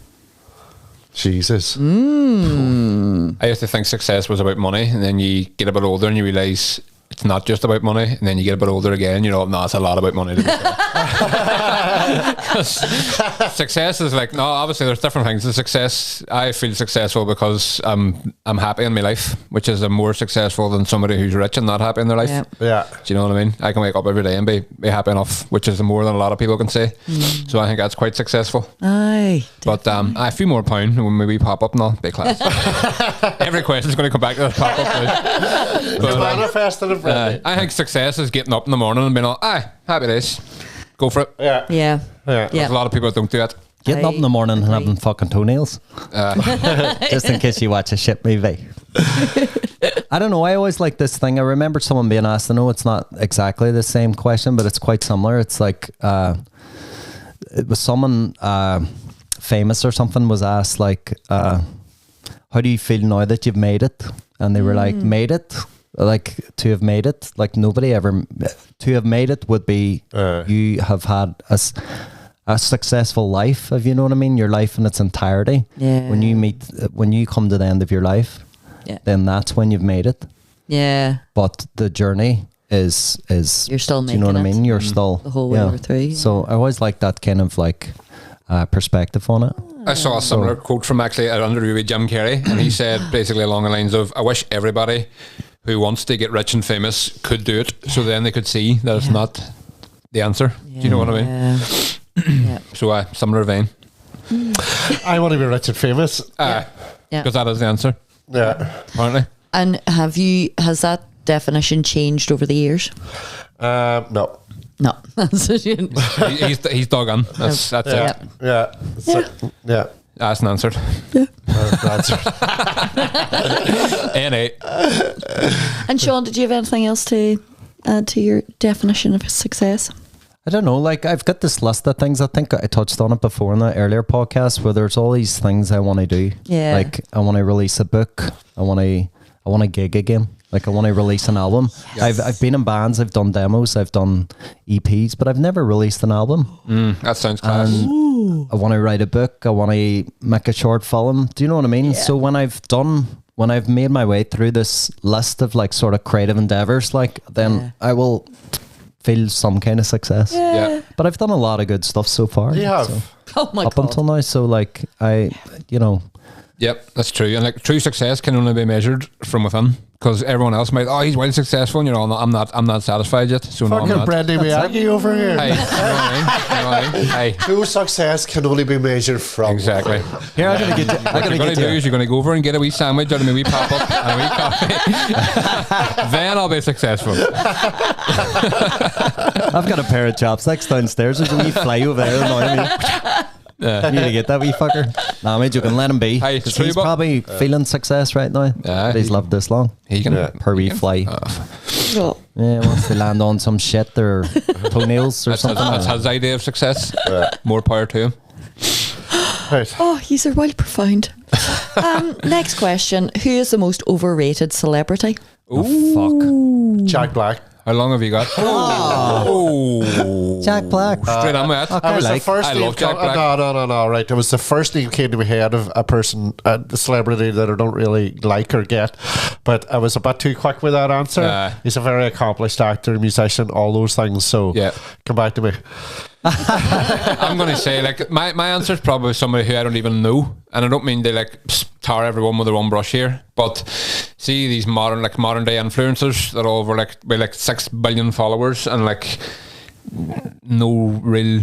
Jesus. I used to think success was about money, and then you get a bit older and you realise it's not just about money, and then you get a bit older again, you know, no, it's a lot about money to be fair. 'Cause success is like, no, obviously there's different things. The success, I feel successful because I'm happy in my life, which is more successful than somebody who's rich and not happy in their life. Yeah. Yeah. Do you know what I mean? I can wake up every day and be happy enough, which is more than a lot of people can say. So I think that's quite successful. Aye. But a few more pound when we pop up and all, big class. Every question's going to come back to that pop up. But, Manifested of I think success is getting up in the morning and being all, happy days. Go for it. Yeah. Yeah. Yeah. There's a lot of people that don't do that. Getting up in the morning and having fucking toenails. Just in case you watch a shit movie. I don't know. I always like this thing. I remember someone being asked, I know it's not exactly the same question, but it's quite similar. It's like, it was someone famous or something was asked, like, how do you feel now that you've made it? And they were like, made it? Like, to have made it? Like, nobody ever... To have made it would be you have had a successful life, if you know what I mean, your life in its entirety. Yeah. When you come to the end of your life, then that's when you've made it. Yeah. But the journey is You're still do you know what I making mean? it. You're still The whole way through. Yeah. So I always like that kind of like perspective on it. I saw a similar quote from actually an interview with Jim Carrey, and he said basically along the lines of, I wish everybody who wants to get rich and famous could do it, so then they could see that it's not the answer. Do you know what I mean? Yeah. So similar vein. I want to be rich and famous. Yeah. Because that is the answer, Yeah. apparently. And has that definition changed over the years? No. No. He's dug in. That's it. Yeah. Yeah. That's an answer. That's NA. And Sean, did you have anything else to add to your definition of success? I don't know, like I've got this list of things. I think I touched on it before in the earlier podcast where there's all these things I want to do. Yeah. Like I want to release a book. I want to gig again. Like I want to release an album. Yes. I've been in bands, I've done demos, I've done EPs, but I've never released an album. That sounds class. I want to write a book. I want to make a short film. Do you know what I mean? Yeah. So when I've done when I've made my way through this list of like sort of creative endeavors, like then I will feel some kind of success. Yeah. But I've done a lot of good stuff so far. You have. so- Oh my up god. until now. So like Yep, that's true. And like true success can only be measured from within, because everyone else might, he's well successful, and you're all, I'm not satisfied yet. So no, I'm Fucking not. Brendy Miyagi over here. Hey, you know what I mean? You know what I mean? Hey, True success can only be measured from exactly. here I'm gonna get you. I'm What gonna you're going get to do you. is you're going to go over and get a wee sandwich out of a wee pop up and a wee coffee. Then I'll be successful. I've got a pair of chopsticks downstairs. There's a wee fly over there annoying me. You need to get that wee fucker. Nah, mate, you can let him be. Hey, it's 'Cause true, he's but- probably feeling success right now. He's lived this long. He can. Per wee fly. Oh. Yeah, once they land on some shit or toenails or something. That's his idea of success. More power to him. Right. Oh, he's a well profound. Next question. Who is the most overrated celebrity? Oh, fuck. Jack Black. How long have you got? Oh. Jack Black. Straight on with it. That was the first I name love Jack Black. No, right. It was the first name came to my head of a person, a celebrity that I don't really like or get. But I was a bit too quick with that answer. He's a very accomplished actor, musician, all those things. So come back to me. I'm going to say, like, my answer is probably somebody who I don't even know, and I don't mean they like tar everyone with their own brush here, but see these modern day influencers that are over like 6 billion followers and like no real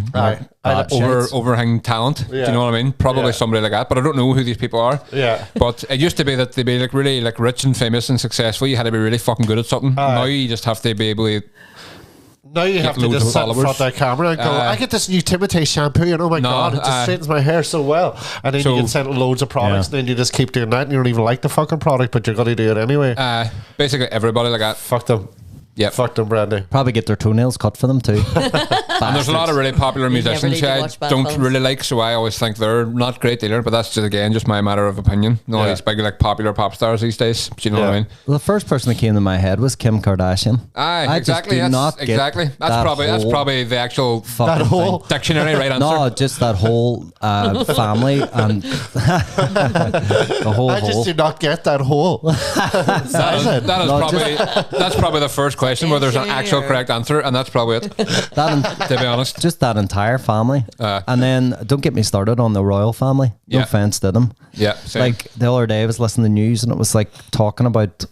overhang talent. Do you know what I mean? Probably somebody like that, but I don't know who these people are. Yeah. But it used to be that they'd be like really like rich and famous and successful. You had to be really fucking good at something. Now you just have to be able to. Now you have to loads just of sit in followers. front of that camera and go, I get this new Timotei shampoo and oh my god, it just straightens my hair so well. And then you get sent loads of products and then you just keep doing that and you don't even like the fucking product, but you're going to do it anyway. Basically everybody like that. Fuck them. Yep. Fuck them, Brandy. Probably get their toenails cut for them too. And there's a lot of really popular musicians need who to I watch bad don't films. really like, so I always think they're not great either, but that's just, again, just my matter of opinion. No, these big like popular pop stars these days. Do you know what I mean? Well, the first person that came to my head was Kim Kardashian. Aye, exactly. That's probably the actual That whole dictionary right answer. No, just that whole family and the whole. I just do not get that whole. That's probably the first question where there's an actual correct answer, and that's probably it. To be honest, just that entire family, and then don't get me started on the royal family. No offense to them. Yeah, same. Like the other day, I was listening to the news, and it was like talking about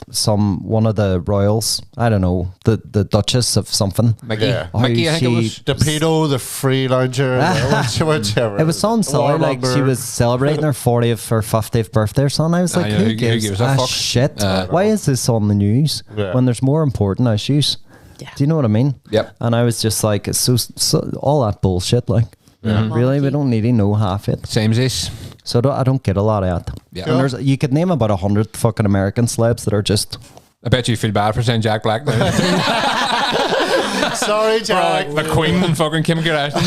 one of the royals. I don't know, the Duchess of something. Mickey, Yeah. Mickey, I think it was. The pedo, the free lounger, whichever. It was something silly, like she was celebrating her 40th or 50th birthday or something. I was like, who gives a fuck? Shit. Why is this on the news when there's more important issues? Yeah. Do you know what I mean? Yep. And I was just like, it's so all that bullshit. Like, really, we don't need to know half it. Samesies. So I don't get a lot of that. Yeah. And you could name about 100 fucking American celebs that are just. I bet you feel bad for saying Jack Black now. Sorry, Jack. Like the Queen and fucking Kim Kardashian.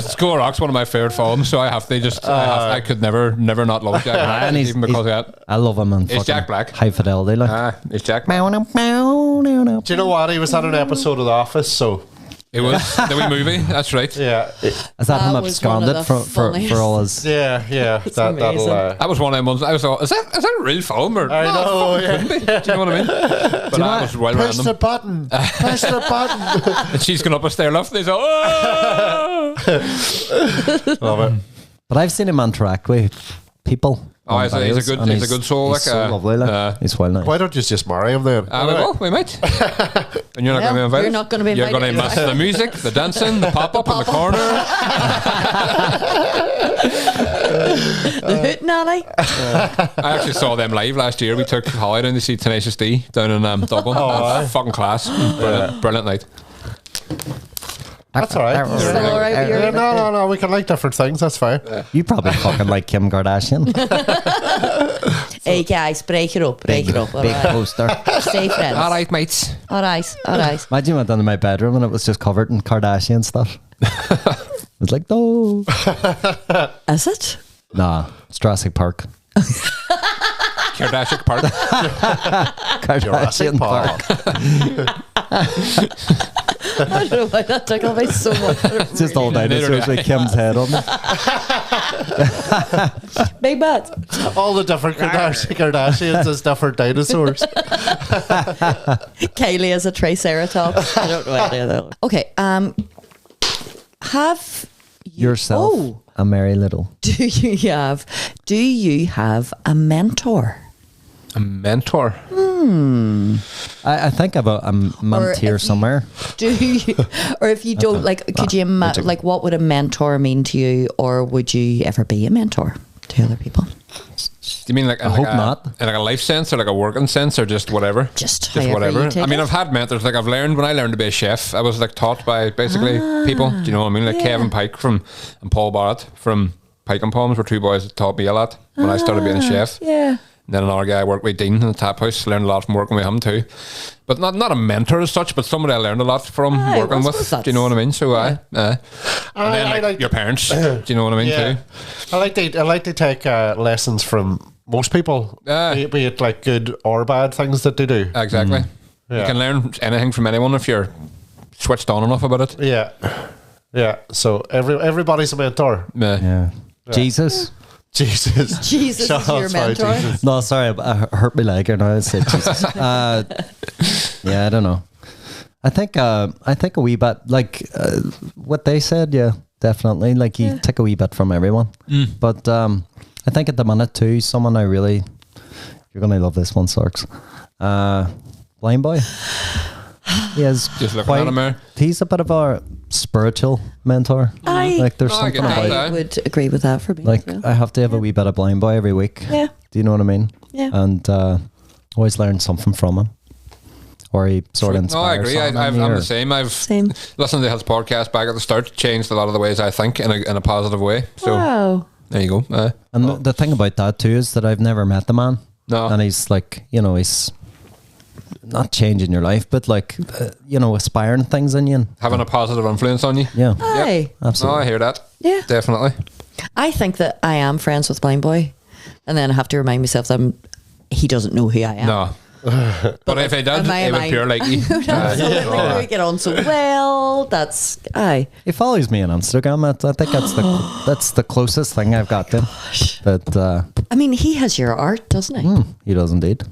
School of Rock's one of my favorite films, so I have to just. I could never not love Jack Black, even because of that. I love him. And It's Jack Black. High fidelity, like. It's Jack Black. Do you know what? He was on an episode of The Office, so. It was the wee movie. That's right. Yeah. Is that him was one of absconded the for all his. Yeah. That'll. That was one of them ones. I was like, is that a real film or? I know. Yeah. Do you know what I mean? But that was well Push the random. button. Push the button. And she's gone up a stair lift. And he's like, oh! Love it. But I've seen him interact with people. Oh, he's a good soul. He's so lovely. Like, he's well nice. Why don't you just marry him then? We might. And you're not going to be invited. You're not going to be invited. You're going to miss the music, the dancing, the pop-up in the corner. The hoot nanny. I actually saw them live last year. We took Holly down to see Tenacious D down in Dublin. Fucking class. Brilliant night. That's all right. Still all right with your- No. We can like different things. That's fine. You probably fucking like Kim Kardashian. Hey guys, break it up. Big All right. poster. Stay friends. All right, mates. All right. Imagine you went into my bedroom and it was just covered in Kardashian stuff. It's like, no. Is it? Nah, it's Jurassic Park. Kardashian Park. Kardashian Park. I don't know why that tickled me so much. It's just all dinosaurs with Kim's head on them. Big bad. All the different Kardashians as different dinosaurs. Kaylee is a triceratops. I don't know any of that. Okay. Have you, Yourself a merry little. Do you have a mentor? A mentor. I think I've a month here somewhere. Do you, or if you don't, like, could you like, what would a mentor mean to you, or would you ever be a mentor to other people? Do you mean like, I hope not. In like a life sense or like a working sense or just whatever? Just whatever. I mean, I've had mentors. Like when I learned to be a chef, I was like taught by basically people. Do you know what I mean? Like Kevin Pike and Paul Barrett from Pike and Palms were two boys that taught me a lot when I started being a chef. Yeah. And then another guy I worked with, Dean, in the tap house, learned a lot from working with him too. But not a mentor as such, but somebody I learned a lot from working with. Do you know what I mean? So and then like your parents. Do you know what I mean too? I like to take lessons from most people, be it like good or bad things that they do. Exactly. Yeah. You can learn anything from anyone if you're switched on enough about it. Yeah. So everybody's a mentor. Yeah. Jesus Jesus is your mentor. No, sorry, I hurt my leg, and I said Jesus. Yeah, I don't know. I think a wee bit like what they said. Yeah, definitely. Like you take a wee bit from everyone. But I think at the minute too, someone you're gonna love this one, Sorks. Blind Boy. Yes, just looking at him there. He's a bit of a spiritual mentor. Like there's something about. I would agree with that for me. Like as well. I have to have a wee bit of Blind Boy every week. Yeah. Do you know what I mean? Yeah. And always learn something from him, or he sort of inspires. No, I agree. I'm the same. I've listened to his podcast back at the start, changed a lot of the ways I think in a positive way. So wow. There you go. And the thing about that too is that I've never met the man. No. And he's like, he's not changing your life, but like, aspiring things in you. And having a positive influence on you. Yeah. Aye. Absolutely. No, I hear that. Yeah. Definitely. I think that I am friends with Blind Boy, and then I have to remind myself that he doesn't know who I am. No. But if he did, he would pure like you. We get on so well. That's He follows me on Instagram. I think that's the closest thing I've got to him. But I mean, he has your art, doesn't he? He does indeed.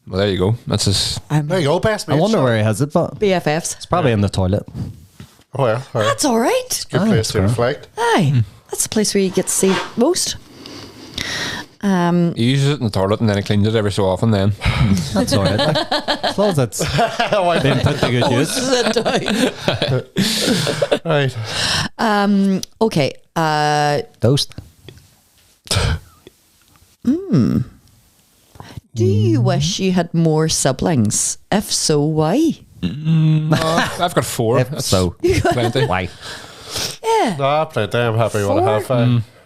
Well, there you go. That's his. There you go, best mate. I wonder where he has it, but BFFs. it's probably in the toilet. Oh yeah, all right. That's all right. Good place to reflect. Aye, that's the place where you get to see it most. He uses it in the toilet and then he cleans it every so often. Then That's all right. Like, as long as it's been put to good use. Right. Okay. Toast. Do you wish you had more siblings? If so, why? I've got 4. If so, Plenty. why? Yeah. No, plenty. I'm happy with a half.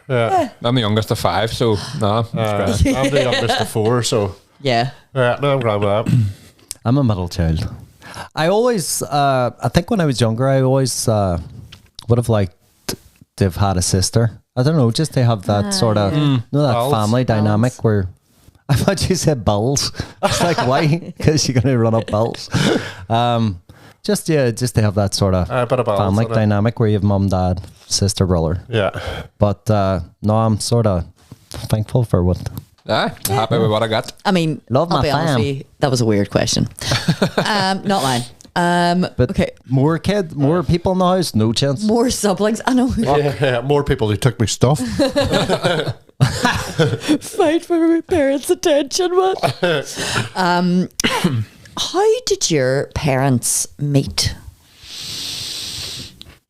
Yeah. I'm the youngest of 5, so no. I'm the youngest of 4, so Yeah. no, I'm glad with that. I'm a middle child. I always, I think when I was younger, I always would have liked to have had a sister. I don't know, just to have that sort of, that Balls. family dynamic where. I thought you said balls. It's like, why? Because you're going to run up balls. Just to have that sort of bit of balls, family isn't it? dynamic where you have mum, dad, sister, brother. Yeah. But no, I'm sort of thankful for what. Happy with what I got. I mean, Love I'll my be honest fam. with you, that was a weird question. Not mine. But okay. more people in the house, no chance. More siblings. I know. Yeah, more people who took me stuff. Fight for my parents' attention. What? How did your parents meet?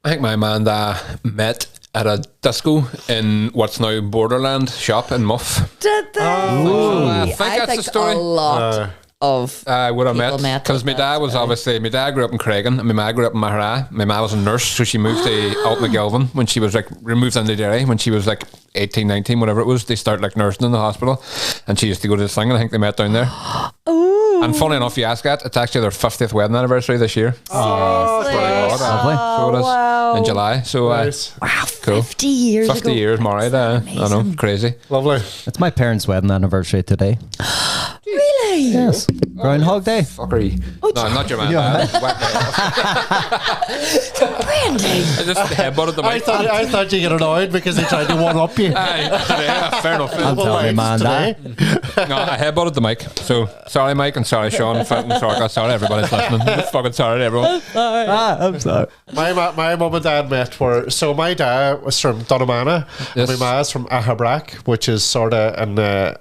I think my man met at a disco in what's now Borderland shop in Muff. Did they? I think that's the story. A lot of would have people met because my dad was obviously my dad grew up in Craic and my mum grew up in Mahara. My mum was a nurse, so she moved to Altnagilvan when she was like removed into Derry when she was like 18, 19, whatever it was. They started like nursing in the hospital, and she used to go to this thing, and I think they met down there. Ooh. And funny enough, you ask that, it's actually their 50th wedding anniversary this year. Seriously? Lovely. So it is in July. So Nice. Wow, cool. 50 years 50 ago. years married. I know, crazy. Lovely. It's my parents' wedding anniversary today. Really? Yes. Groundhog Day. Fuckery. No, not your man. Brandy. I just headbutted the mic. I thought you get annoyed because he tried to one up you. Aye, fair enough. I'm telling you, man, that. No, I headbutted the mic. So sorry, Mike, and sorry, Sean, Fintan, Sorcha. Sorry, everybody's listening. Fucking sorry to everyone. I'm sorry. My mum and dad met my dad was from Donamana, Yes. and my ma's from Ahabrak, which is sort of in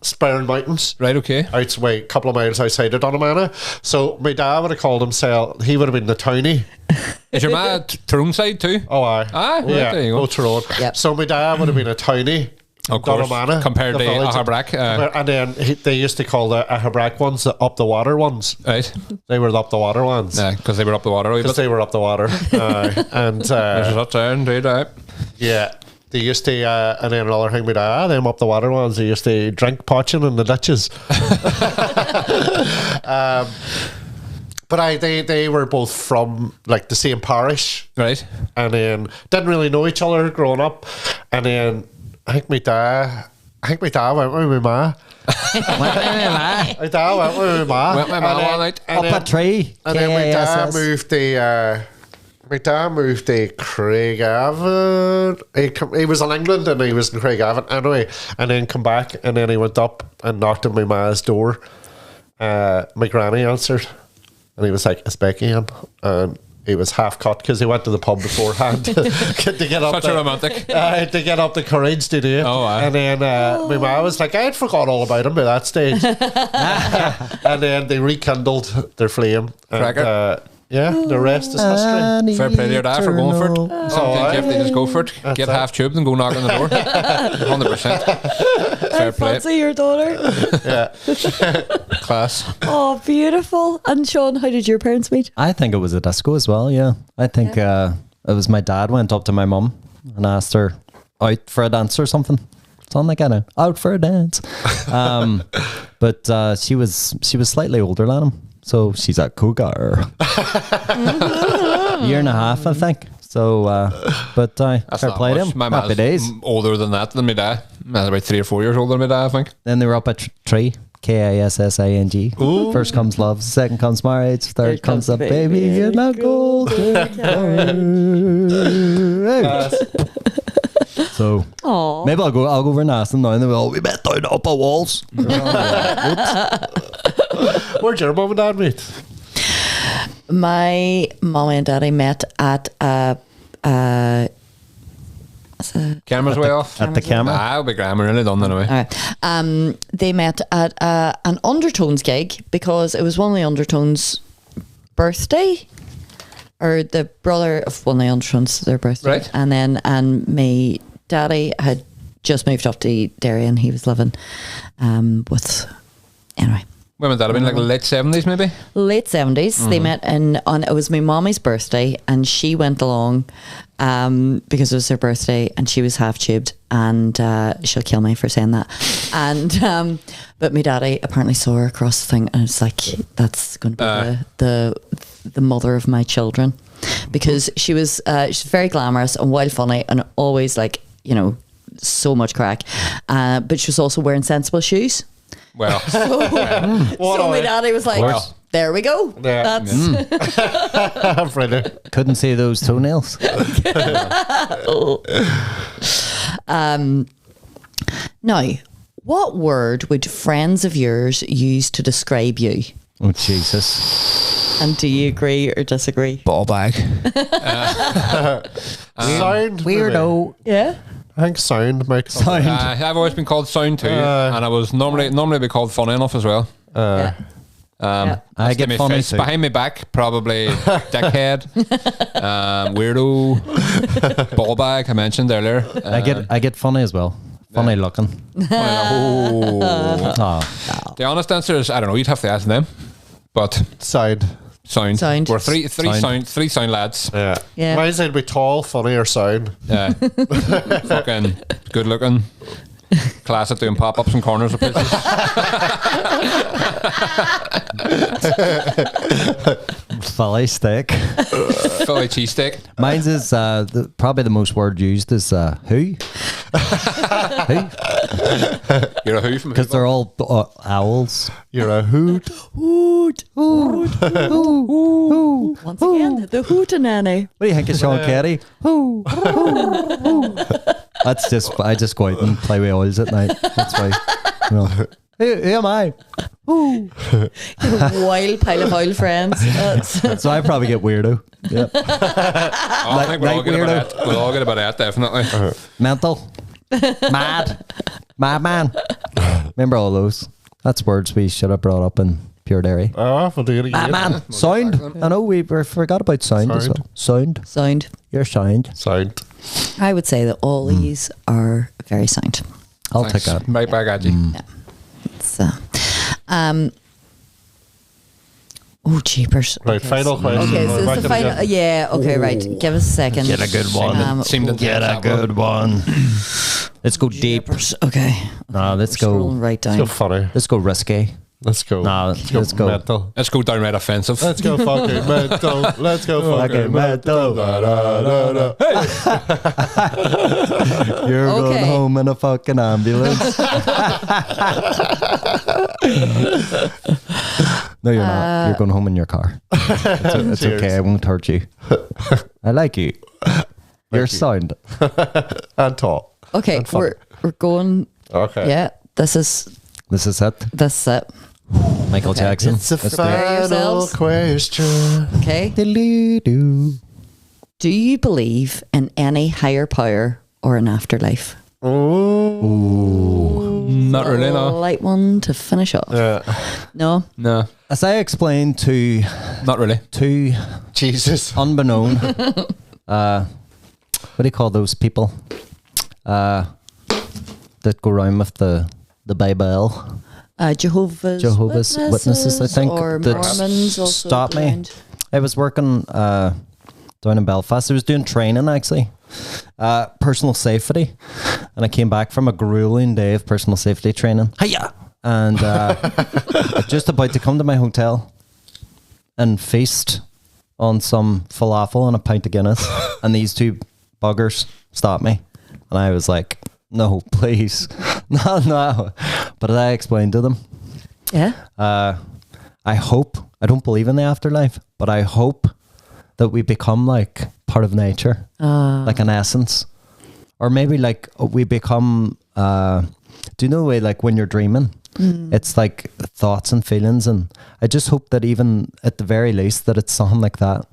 Spurn Mountains. Right, okay. Out a couple of miles outside of Donamana. So my dad would have called himself, he would have been the townie. Is your man Tyrone side too? Oh, aye. Aye, right, Yeah, there you go. both Tyrone. Yep. So my dad would have been a townie. Of course, Donamana, compared the to village. Ahabrak. And then they used to call the Ahabrak ones the up the water ones. Right. They were the up the water ones. Because they were up the water. Because they were up the water. And There's that sound, right? yeah, they used to, and then another thing with them up the water ones, they used to drink poaching in the ditches. But they were both from like the same parish. Right. And then didn't really know each other growing up. And then I think my dad went with my ma. My dad went with my ma. Went with my ma all night. Up a tree. And then my dad KSS. moved to Craigavon. He was in England and he was in Craigavon anyway. And then come back and then he went up and knocked on my ma's door. My granny answered and he was like, "It's Becky in." And he was half cut because he went to the pub beforehand to get up. Such a romantic. To get up the courage to do it. Oh, aye. And then my ma was like, I had forgot all about him by that stage. And then they rekindled their flame. Cracker. And, yeah, the rest is history. Fair play to your dad for going for it. Sometimes you have to just go for it. Get it. half tubed and go knock on the door. 100%. Fair play. Fancy your daughter. Class. Oh, beautiful. And Sean, how did your parents meet? I think it was a disco as well, yeah. I think it was my dad went up to my mum and asked her out for a dance or something. Something like that. Out for a dance. But she was slightly older than him. So she's a cougar. Year and a half, I think. So, but fair play to him. My Happy man's days. older than my dad. Man's about 3 or 4 years older than my dad, I think. Then they were up a tree. KISSING. First comes love, second comes marriage, third comes a baby in a golden So Aww. maybe I'll go over and ask them now, and they'll we met down the upper walls. Where'd your mum and dad meet? My mom and daddy met at Camera's way off. At the camera. I'll be grand. We're nearly done anyway. all right. They met at an Undertones gig because it was one of the Undertones' birthday, or the brother of one of the Undertones, their birthday. Right. And my daddy had just moved up to Derry and he was living with, anyway. When would that have been? Like late 70s, maybe? Late 70s. They met on it was my mommy's birthday and she went along because it was her birthday and she was half tubed and she'll kill me for saying that. And but my daddy apparently saw her across the thing and it's like, that's going to be the mother of my children, because she's very glamorous and wild funny and always like, you know, so much crack, but she was also wearing sensible shoes. Well, So my daddy was like, Well. there we go. Yeah. That's Brilliant. Couldn't see those toenails. Now, what word would friends of yours use to describe you? Oh Jesus! And do you agree or disagree? ball bag. Sound. Weirdo. Yeah. I think sound might come. Sound. I've always been called Sound too, and I was normally be called Funny Enough as well. Yeah. I get my funny face too. behind my back, probably dickhead, weirdo, ball bag. I mentioned earlier. I get funny as well. Funny looking. Oh. Oh. The honest answer is I don't know. You'd have to ask them, but Sound. sound. Sound. We're three Sound. sound lads. Yeah. Yeah. Mine's either be tall, funny, or sound. Yeah, fucking good looking. Class at doing pop ups in corners of places. Philly steak. Philly cheesesteak. Mine's is probably the most word used is who. You're a who from Because they're all owls. You're a hoot. Hoot. Hoot. Once again, the hootenanny. What do you think of Sean Carey? Hoo, hoo, hoo. That's just, I just go out and play with oils at night. That's why. You know. Who am I? Hoo. A wild pile of oil friends. So I probably get weirdo. Yeah. I think we'll all get about that. We'll all get about that, definitely. Mental. Mad. Madman. Remember all those? That's words we should have brought up in Pure Dairy. Oh, we'll do it again. Madman. Sound. I know we forgot about sound as well. Sound. Sound. Your sound. Sound. I would say that all these are very sound. I'll take that. Right back at you. Yeah. So, oh, jeepers. Right, Okay, final question. Okay, so We're it's back the in final. again. Yeah, okay, right. Give us a second. Get a good one. Seemed to Get a good one. Let's go deep. Jeepers. Okay. No, let's Scrolling go. right down. Let's go funny. Let's go risky. Let's go. Nah, let's go. Mental. Let's go downright offensive. Let's go fucking mental. Let's go fucking mental. Da, da, da, da. You're going Okay. home in a fucking ambulance. No, you're not. You're going home in your car. It's okay. I won't hurt you. I like you. You're sound. And tall. Okay, And funny. we're going. Okay. Yeah, this is This is it. Michael Jackson. It's a Let's do it. final yourselves. question. okay. Diddly-doo. Do you believe in any higher power or an afterlife? Not really, A no. light one to finish off. Yeah. No. No, As I explained to not really. Jesus. unbeknown, what do you call those people that go around with the Bible? Jehovah's Witnesses, I think, or that Mormons also stopped me. around. I was working down in Belfast. I was doing training actually, personal safety, and I came back from a grueling day of personal safety training. Hiya! And just about to come to my hotel and feast on some falafel and a pint of Guinness, and these two buggers stopped me, and I was like, "No, please, no." But I explained to them. Yeah. I hope, I don't believe in the afterlife, but I hope that we become like part of nature, like an essence. Or maybe like we become, do you know the way like when you're dreaming, it's like thoughts and feelings. And I just hope that even at the very least that it's something like that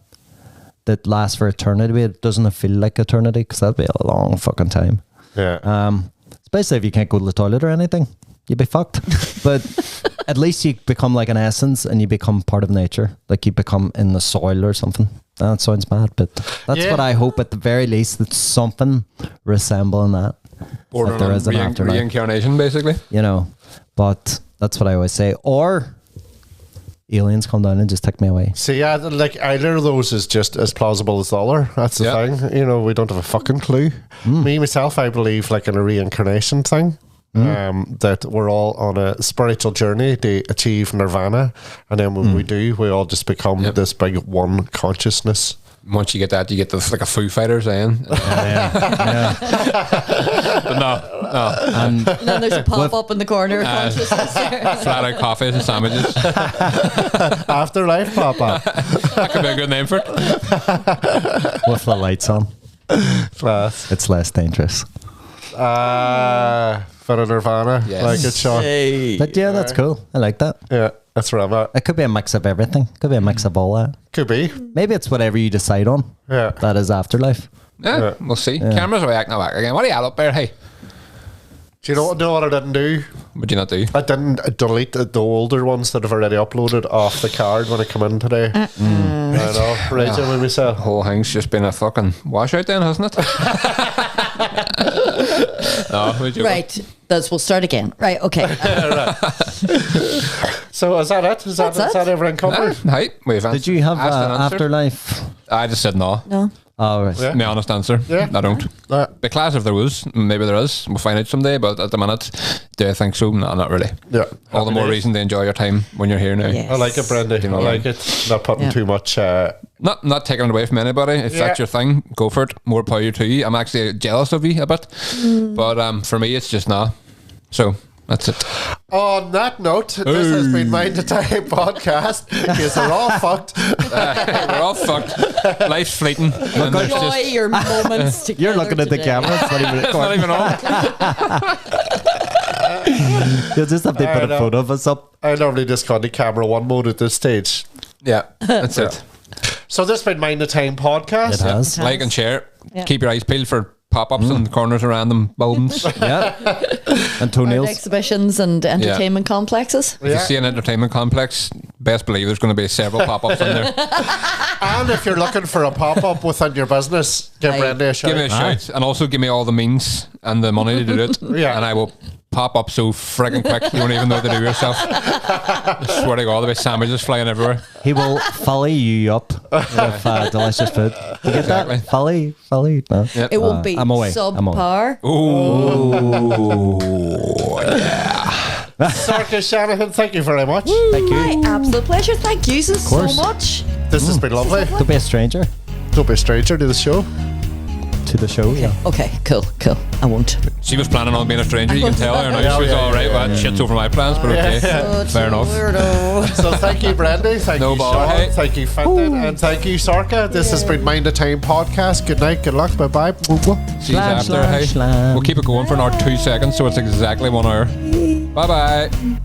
lasts for eternity. It doesn't feel like eternity because that'd be a long fucking time. Yeah. Especially if you can't go to the toilet or anything. You'd be fucked. But at least you become like an essence and you become part of nature. Like you become in the soil or something. That sounds bad, but that's Yeah. what I hope at the very least, that something resembling that. Or That there is an afterlife. reincarnation, basically. You know, but that's what I always say. Or aliens come down and just take me away. See, yeah, like either of those is just as plausible as the other. That's the Yeah. thing. You know, we don't have a fucking clue. Me, myself, I believe like in a reincarnation thing. That we're all on a spiritual journey to achieve nirvana, and then when we do, we all just become this big one consciousness. Once you get that, you get the like a Foo Fighters then. But no. And then there's a pop up in the corner. Consciousness there. Flat out coffees and sandwiches. Afterlife pop up. That could be a good name for it. With the lights on. Class. It's less dangerous. For a nirvana, Yes. like it's Sean. But yeah, that's cool. I like that. Yeah, that's where I'm at. It could be a mix of everything. Could be a mix of all that. Could be. Maybe it's whatever you decide on. Yeah. That is afterlife. Yeah, we'll see. Cameras are acting back again. What are you up there? Hey, Do you know what I didn't do? what'd you not do? I didn't delete the older ones that I've already uploaded off the card when I come in today. I know. Right in with myself. The whole thing's just been a fucking washout then, hasn't it? No, we're joking. Right. We'll start again. Right. Okay. So is that it? Is that That's it. everything covered? Hey, we've Did you have asked and answered. afterlife? I just said no. No. Oh, right. Yeah. My honest answer. Yeah. I don't. Be class if there was. Maybe there is. We'll find out someday. But at the minute, do I think so? No, not really. Yeah. All the Happy more days. reason to enjoy your time when you're here now. Yes. I like it, Brendy. You know I what I like it. Not putting too much. Not taking it away from anybody. If Yeah. that's your thing, go for it. More power to you. I'm actually jealous of you a bit. But for me, it's just nah. So that's it. On that note, this has been Mind the Time podcast. Because they're all fucked. We're all fucked. Life's fleeting. And there's Enjoy just, your moments together. You're looking at the today. camera. It's not even it's not recording. even on. You'll just have to put a know. photo of us up. I normally just go on the camera one mode at this stage. Yeah, that's it. So this has been Mind the Time podcast. It has. Like and share. Yeah. Keep your eyes peeled for pop-ups in the corners of random buildings. Yeah. And Art toenails. exhibitions and entertainment complexes. If you see an entertainment complex, best believe there's going to be several pop-ups in there. And if you're looking for a pop-up within your business, give Aye. Brendy a shout. Give me a shout, and also give me all the means and the money to do it. Yeah. And I will pop up so friggin' quick you won't even know what to do yourself. I swear to God, there'll be sandwiches flying everywhere. He will follow you up with delicious food. You get Exactly. that? Folly. No. Yep. It won't be I'm away. subpar. Sorcha Shanahan, thank you very much. Thank you. My absolute pleasure. Thank you so course. much. This has been lovely. Don't be a stranger Don't be a stranger to the show. to the show. Yeah. Okay, cool. I won't. She was planning on being a stranger, you can tell her. Now she was alright, but shit's over my plans, but okay. Fair enough. Weirdo. So thank you, Brendy. Thank No you, bother, Sean. hey. Thank you, Fintan. And thank you, Sorcha. This has been Mind the Time podcast. Good night. Good luck. Bye-bye. See you after. Hey, Slam. we'll keep it going for another 2 seconds, so it's exactly 1 hour. Bye-bye.